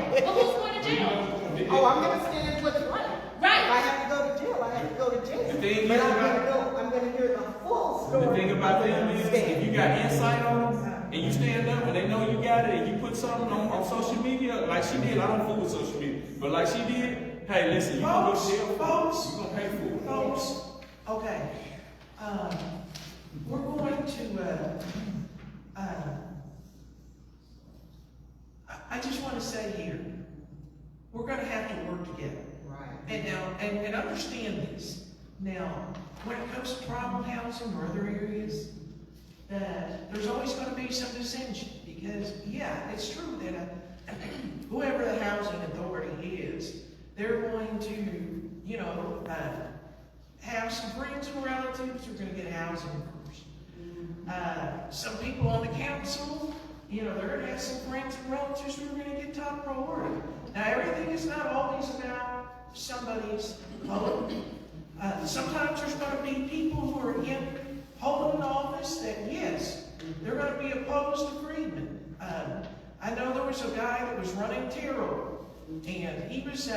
Oh, I'm gonna stand what's right. Right. If I have to go to jail, I have to go to jail. The thing But is I'm gonna hear the full story. The thing about them is, if you got insight on them, and you stand up and they know you got it, and you put something on social media, like she did, I don't fool with social media, but like she did, hey, listen, you gonna go to jail for it. You gonna pay for it. Folks, okay, we're going to, I just want to say here, we're going to have to work together. Right. And now, and understand this. Now, when it comes to tribal housing or other areas, that there's always going to be some dissension because, yeah, it's true that whoever the housing authority is, they're going to, you know, have some friends and relatives who are going to get housing first. Some people on the council, you know, they're going to have some friends and relatives who are going to get top priority. Now, everything is not always about somebody's vote. Sometimes there's going to be people who are holding office that, yes, they're going to be opposed to Freedmen. I know there was a guy that was running terror, and he was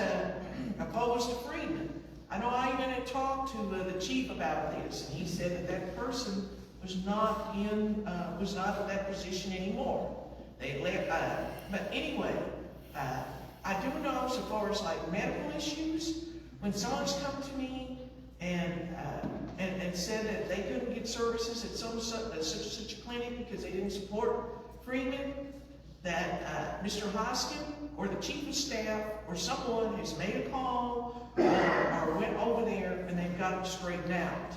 opposed to Freedmen. I know I even had talked to the chief about this, and he said that that person was not in that position anymore. They left. But anyway, I do know so far as like medical issues, when someone's come to me and said that they couldn't get services at such a clinic because they didn't support Freedmen, that Mr. Hoskin or the chief of staff or someone has made a call or went over there and they've got it straightened out.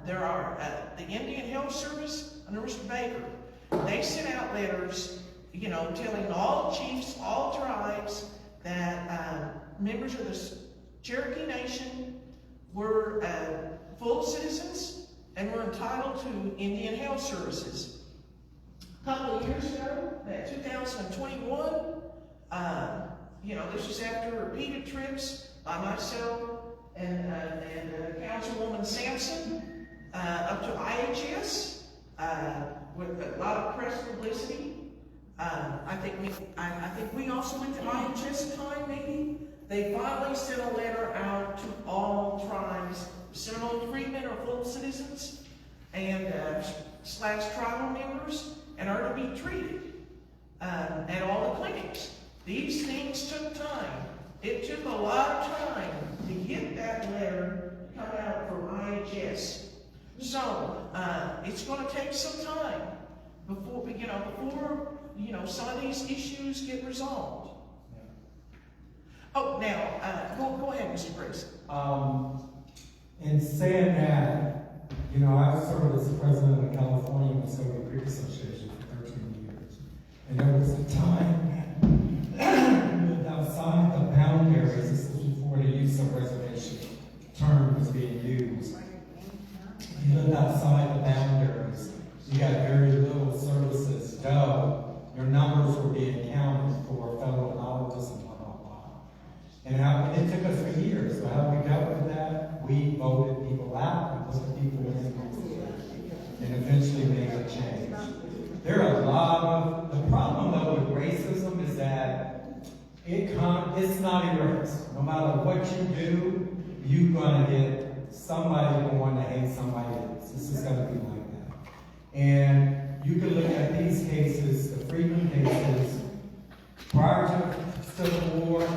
There are the Indian Health Service under Mr. Baker. They sent out letters, you know, telling all chiefs, all tribes that members of the Cherokee Nation were full citizens and were entitled to Indian Health Services. A couple of years ago, that 2021, you know, this was after repeated trips by myself and Councilwoman Sampson up to IHS with a lot of press publicity. I think we also went to IHS time, maybe. They finally sent a letter out to all tribes, Seminole Freedmen are full citizens and / tribal members and are to be treated at all the clinics. These things took time. It took a lot of time to get that letter to come out from IHS. So it's going to take some time before some of these issues get resolved. Oh, now go ahead, Mr. Grayson. In saying that, you know, I served as the president of the California Minnesota Creek Association for 13 years. And there was a time we lived outside the boundaries. This was before the use of reservation term was being used. You lived outside the boundaries. You got very little services, though your numbers were being counted for federal dollars and blah, blah, blah. And it took us for years. So how we dealt with that, we voted people out and put the people in, and eventually made a change. There are a lot of, the problem though with racism is that it's not erased. No matter what you do, you're gonna get somebody going to hate somebody else. This is gonna be like that. And you can look at these cases, the Freedmen cases, prior to Civil War,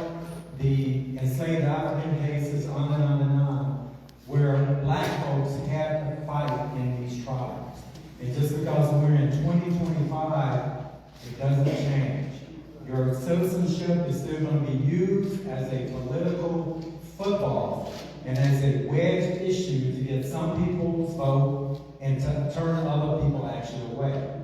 the enslaved African cases, on and on and on, where black folks had to fight in these tribes. And just because we're in 2025, it doesn't change. Your citizenship is still going to be used as a political football and as a wedged issue to get some people's vote and to turn other people actually away.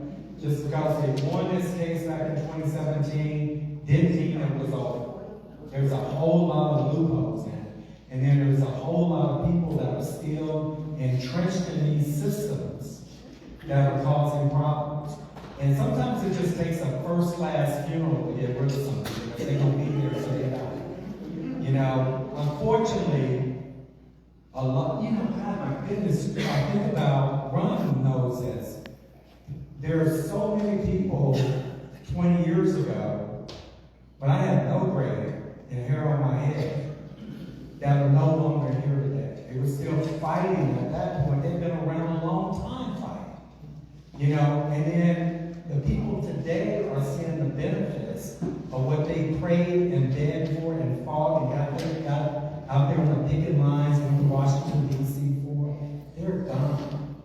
Just because they won this case back in 2017 didn't mean it was over. There's a whole lot of loopholes in it. And then there's a whole lot of people that are still entrenched in these systems that are causing problems. And sometimes it just takes a first-class funeral to get rid of something, because they're gonna be there so they die. You know, unfortunately, a lot, you know, God, my goodness, I think about, Ron knows this. There are so many people 20 years ago, but I had no gray and hair on my head, that are no longer here today. They were still fighting at that point. They've been around a long time fighting. You know, and then the people today are seeing the benefits of what they prayed and begged for and fought and got out there on the picket lines in Washington, D.C. for. They're done.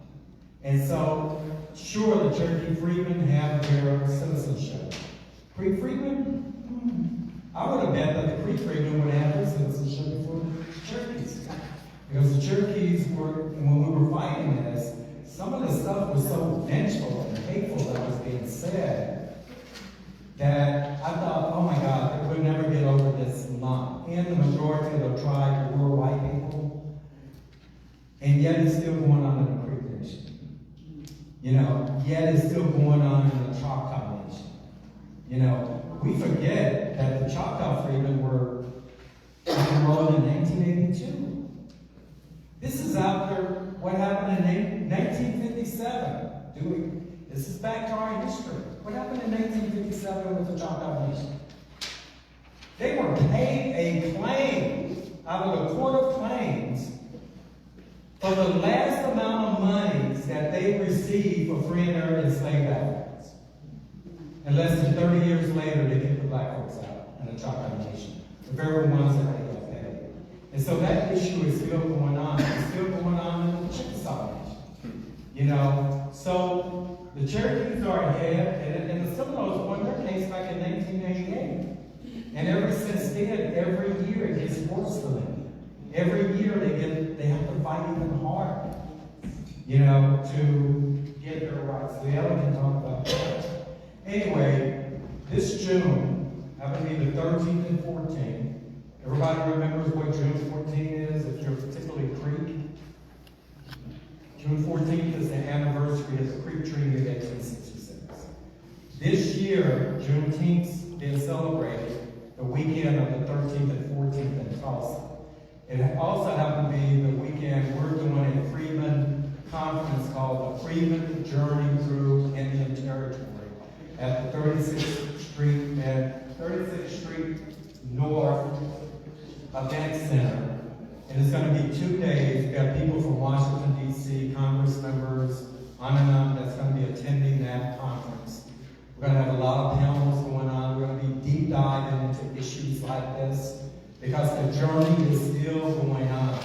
And so, sure, the Cherokee Freedmen have their citizenship. Creek Freedmen? I would have bet that the Creek Freedmen would have their citizenship before the Cherokees. Because the Cherokees were, when we were fighting this, some of the stuff was so vengeful and hateful that was being said that I thought, oh my God, we'll never get over this lump. And the majority of the tribe were white people. And yet it's still going on in the Creek Nation. You know, yet it's still going on in the Choctaw Nation. You know, we forget that the Choctaw Freedmen were enrolled in 1982. This is after what happened in 1957. This is back to our history. What happened in 1957 with the Choctaw Nation? They were paid a claim out of the Court of Claims for the last amount of monies that they received for freeing their enslaved Africans. And less than 30 years later, they kicked the black folks out in the Choctaw Nation. The very ones that they got paid. And so that issue is still going on. It's still going on in the Chickasaw Nation. You know, so the Cherokees are ahead, and the Seminoles won their case back in 1988. And ever since then, every year it gets worse for them. Every year they have to fight even harder, you know, to get their rights. The other can talk about that. Anyway, this June, happened to be the 13th and 14th. Everybody remembers what June 14th is, if you're particularly Creek. June 14th is the anniversary of the Creek Treaty of 1866. This year, Juneteenth's been celebrated the weekend of the 13th and 14th in Tulsa. It also happened to be the weekend we're doing a Freedmen conference called the Freedmen Journey Through Indian Territory at the 36th Street North Event Center. And it's going to be 2 days. We've got people from Washington, D.C., Congress members, on and on, that's going to be attending that conference. We're going to have a lot of panels going on. We're going to be deep diving into issues like this because the journey is still going on.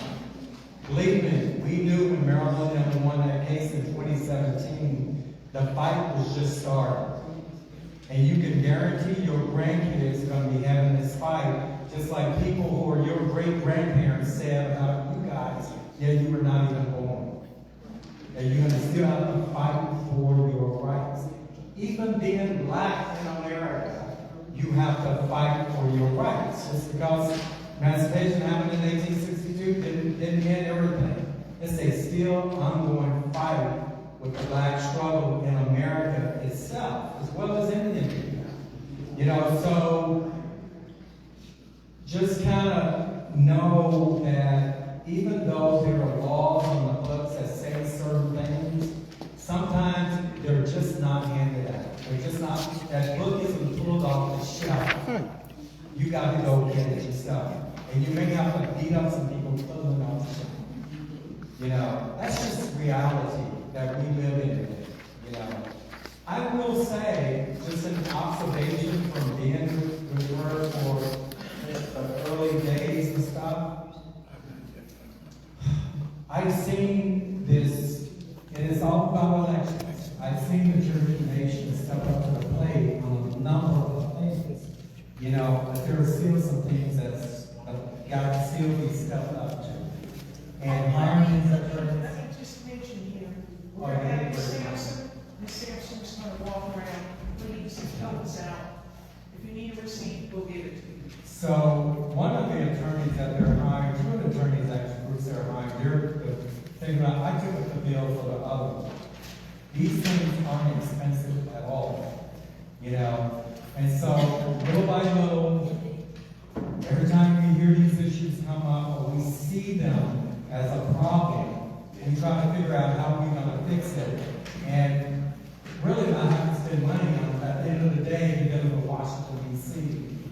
Believe me, we knew when Maryland won that case in 2017, the fight was just starting. And you can guarantee your grandkids are going to be having this fight, just like people who are your great-grandparents said about you guys, yeah, you were not even born. And you're going to still have to fight for your rights. Even being black in America, you have to fight for your rights. Just because emancipation happened in 1862 didn't mean everything. It's a still ongoing fight with the black struggle in America itself, as well as Indian people. You know, so just kind of know that even though there are laws on the books that say certain things, sometimes they're just not handed out. They're just not, that book isn't pulled off the shelf. You got to go get it yourself. And you may have to beat up some people pulling it off the shelf. You know, that's just reality that we live in today, you know. I will say, just an observation from being with her for the early days and stuff, I've seen this, and it's all about elections. I've seen the Cherokee Nation step up to the plate on a number of things, you know, but there are still some things that's got to still be stepped up to. And harmony, Let me just mention here, we're going to have Ms. Sampson. Ms. Sampson's going to walk around, please, and help us out. If you need a receipt, we'll give it to you. So, one of the attorneys that they're hiring, two of the attorneys actually, groups they're hiring, they're thinking about, I took up the bill for the other one. These things aren't expensive at all, you know? And so, little by little, every time we hear these issues come up, or we see them as a problem, we try to figure out how we're gonna fix it, and really not have to spend money on it. At the end of the day, you're dealing with Washington, D.C.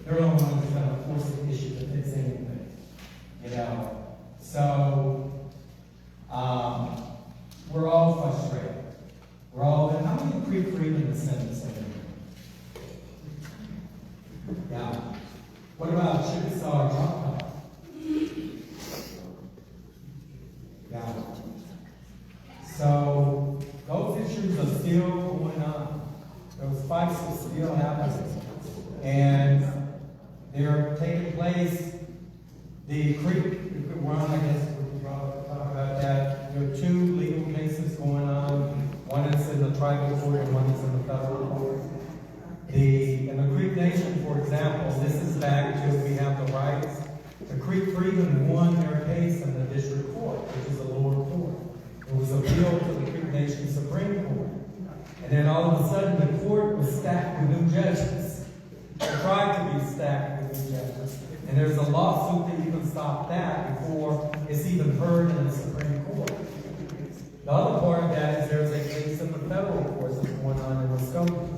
They're the only ones that's gonna force the issue to fix anything, you know? So, we're all frustrated. We're all, how many Creek Freedmen descendants are there? Yeah. What about Chickasaw and Choctaw? Yeah. So, those issues are still going on. Those fights are still happening. And they're taking place. The Creek, we're on, I guess, we can talk about that. There are 2 legal cases going on. One is in the tribal court and one is in the federal court. In the Creek Nation, for example, this is back to we have the rights. The Creek Freedmen won their case in the district court, which is the lower court. It was appealed to the Creek Nation Supreme Court. And then all of a sudden, the court was stacked with new judges. It tried to be stacked with new judges. And there's a lawsuit that even stopped that before it's even heard in the Supreme Court. The other part of that is there's a case in the federal courts that's going on in Wisconsin.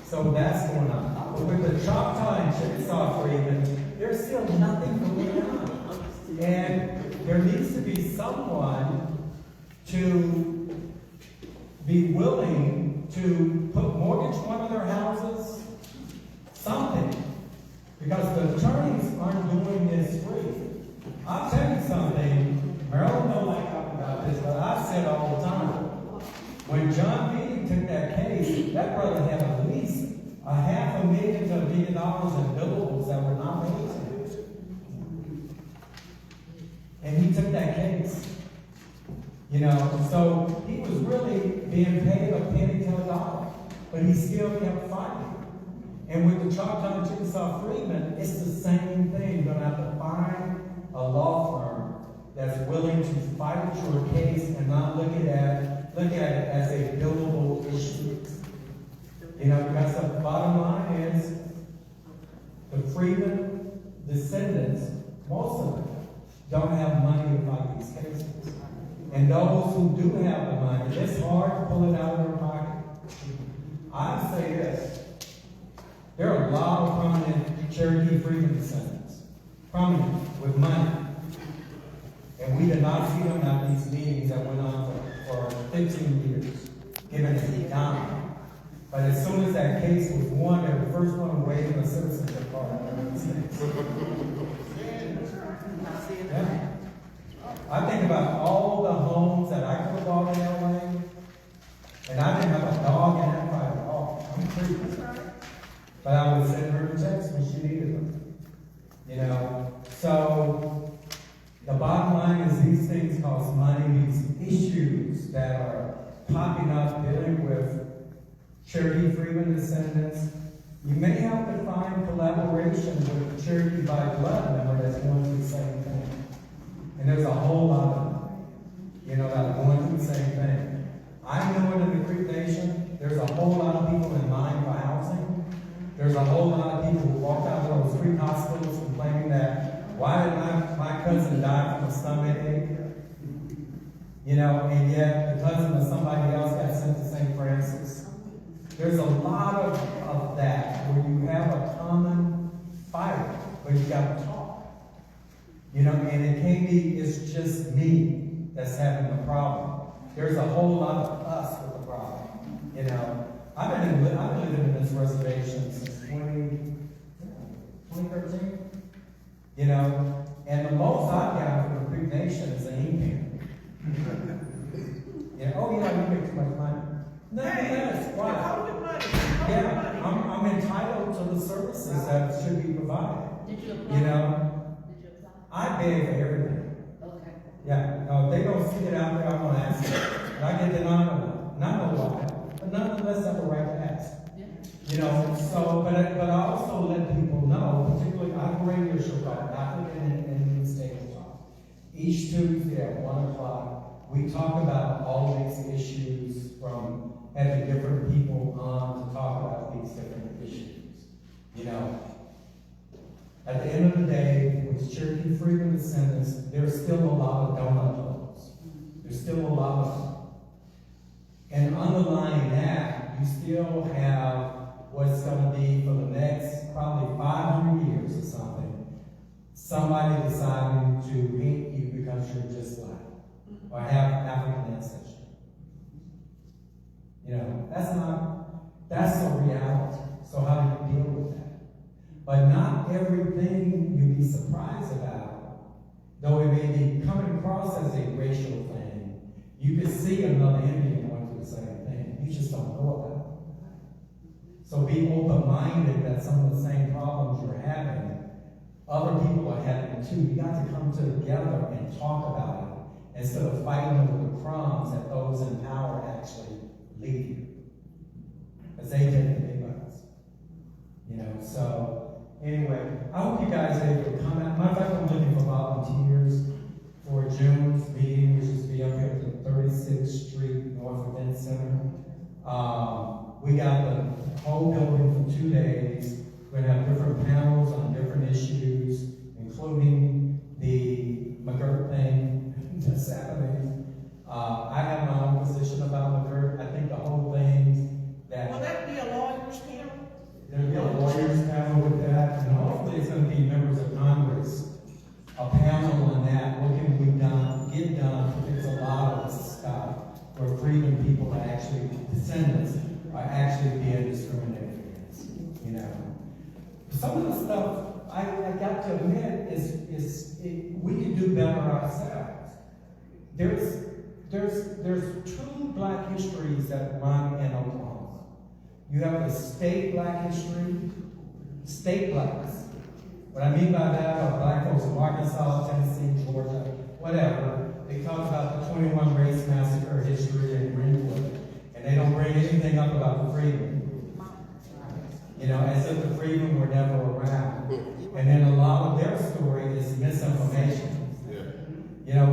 So that's going on. But with the Choctaw and Chickasaw Freedmen, there's still nothing going on. And there needs to be someone to be willing to mortgage one of their houses, something. Because the attorneys aren't doing this free. I'll tell you something, Maryland don't like talking about this, but I've said all the time. When John Beatty took that case, that brother had at least $500,000 to $1 million in billables that were not paid to him. And he took that case. You know, so he was really being paid a penny to a dollar, but he still kept fighting. And with the Choctaw and Chickasaw Freedmen, it's the same thing. You're going to have to find a law firm that's willing to fight your case and not look at it as a billable issue. You know, because the bottom line is the Freedmen descendants, most of them, don't have money to fight these cases. And those who do have the money, it's hard to pull it out of their pocket. I say this. There are a lot of prominent Cherokee Freedmen descendants, prominent with money. And we did not see them at these meetings that went on for 15 years, giving a dime. But as soon as that case was won, they were the first one to wave the citizenship card. Yeah. I think about all the homes that I could have bought in LA, and I didn't have a dog in that fight at all. I'm free. But I would send her checks when she needed them. You know? So the bottom line is these things cost money. These issues that are popping up dealing with Cherokee Freedmen descendants. You may have to find collaboration with Cherokee by blood member that's going through the same thing. And there's a whole lot of them, you know, that are going through the same thing. I know it in the Creek Nation. There's a whole lot of people in line for housing. There's a whole lot of people who walk out of those Creek hospitals complaining that, why did my cousin die from a stomach ache? You know, and yet the cousin of somebody else got sent to St. Francis. There's a lot of that where you have a common fight, but you got to talk. You know, and it can't be, it's just me that's having the problem. There's a whole lot of us with the problem. You know, I've been living in this reservation since 2013. You know, and the most I've gotten from the Creek Nation is an email. Yeah, oh yeah, you make too much money. Nonetheless, why? Yeah, I'm entitled to the services that should be provided. Did you apply? You know, I beg for everything. Okay. Yeah, no, if they don't stick it out there, I'm gonna ask them. And I get denied a lot. Not a lot, but nonetheless, I have a right to ask. Yeah. You know, so, but I also let people know, particularly, I have a radio show called African and Indian Stable Talk. Each Tuesday at 1 o'clock, we talk about all these issues from had the different people on to talk about these different issues. You know, at the end of the day, with Cherokee Freedmen descendants, there's still a lot of donut holes. There's still a lot of them. And underlying that, you still have what's going to be for the next probably 500 years or something, somebody deciding to hate you because you're just black or have African ancestry. You know, that's a reality. So how do you deal with that? But not everything you'd be surprised about, though it may be coming across as a racial thing, you could see another Indian going through the same thing. You just don't know about it. So be open-minded that some of the same problems you're having, other people are having too. You got to come together and talk about it instead of fighting over the crumbs that those in power actually leave you. Because they take the big bucks. You know, so anyway, I hope you guys are able to come out. Matter of fact, I'm looking for volunteers for June's meeting, which is to be up here at the 36th Street North Event Center. We got the whole building for 2 days. We're going to have different panels on different issues, including the McGirt thing this Saturday. I have my own position about McGirt. I think the whole thing that... Will that be a lawyer's panel? There'll be a lawyer's panel with that, and hopefully it's going to be members of Congress. A panel on that, what can we get done, because there's a lot of stuff where freedom people are actually, descendants, are actually being discriminated against, you know. Some of the stuff, I got to admit, we can do better ourselves. There's two black histories that run in Oklahoma. You have the state black history, state blacks. What I mean by that are black folks from Arkansas, Tennessee, Georgia, whatever. They talk about the 21 Race Massacre history in Greenwood, and they don't bring anything up about the Freedmen. You know, as if the Freedmen were never around. And then a lot of their story is misinformation. Yeah. You know,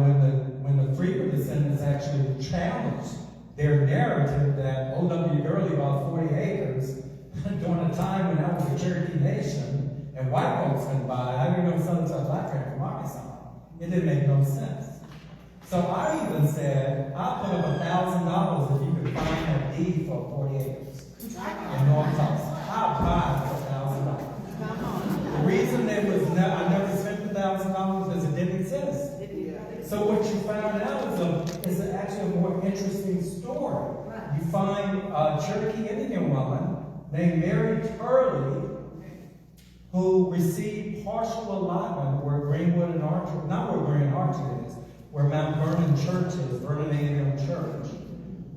when the Freedmen descendants actually challenged their narrative that O.W. Gurley bought 40 acres during a time when that was the Cherokee Nation, and white folks couldn't buy it. I didn't know Southern Black man from Arkansas. It didn't make no sense. So I even said, I'll put up $1,000 if you could find a deed for 40 acres in North Tulsa. I'll buy it for $1,000. The reason it was I never spent $1,000 because it didn't exist. So what you found out is actually a more interesting story. You find a Cherokee Indian woman named Mary Turley, who received partial allotment where Greenwood and Archer, not where Grand Archer is, where Mount Vernon Church is, Vernon A&M Church,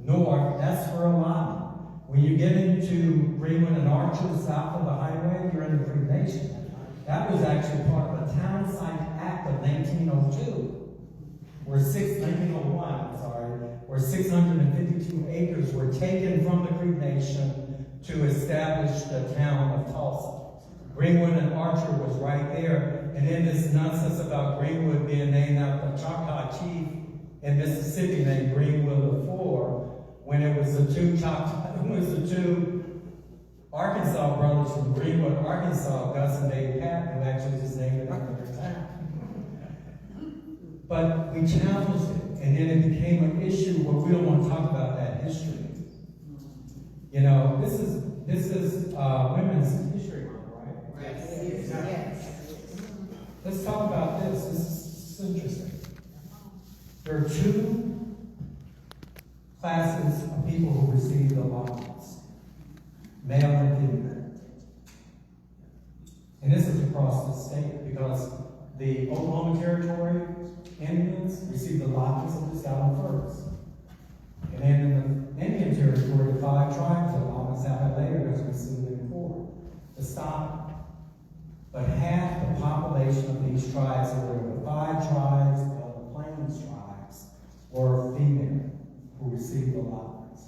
north, that's her allotment. When you get into Greenwood and Archer, south of the highway, you're in the Free Nation. That was actually part of the Town Site Act of 1902, where 652 acres were taken from the Creek Nation to establish the town of Tulsa. Greenwood and Archer was right there, and then this nonsense about Greenwood being named after the Choctaw chief in Mississippi named Greenwood IV, when it was the two Arkansas brothers from Greenwood, Arkansas, Gus and Dave Patton, who actually just named it after their town. But we challenged it, and then it became an issue where we don't want to talk about that history. You know, this is Women's History Month, right? Yes. Let's talk about this. This is interesting. There are two classes of people who receive the allotments, male and female. And this is across the state because the Oklahoma Territory Indians received allotments and just got them first. And then in the Indian Territory, the 5 tribes allotments happened later because we sued them in court to stop it. But half the population of these tribes, so there were 5 tribes of the Plains tribes, were female who received allotments.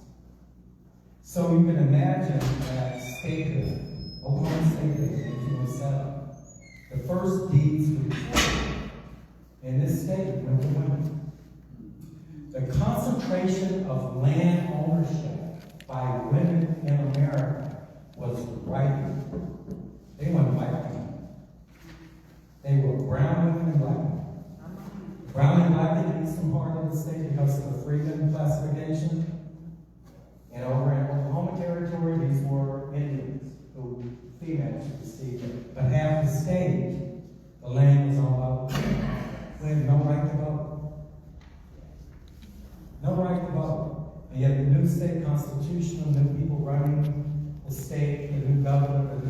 So you can imagine that statehood, Oklahoma statehood in 1807, the first deeds recorded in this state went to women. The concentration of land ownership by women in America was white. They weren't white people. They were brown women and black women. Brown and black in the eastern part of the state because of the Freedmen classification. And over in Oklahoma Territory, these were Indians who females you could see. But half the state, the land was all about women, no right to vote. No right to vote. And yet the new state constitution, the new people running the state, the new governor, the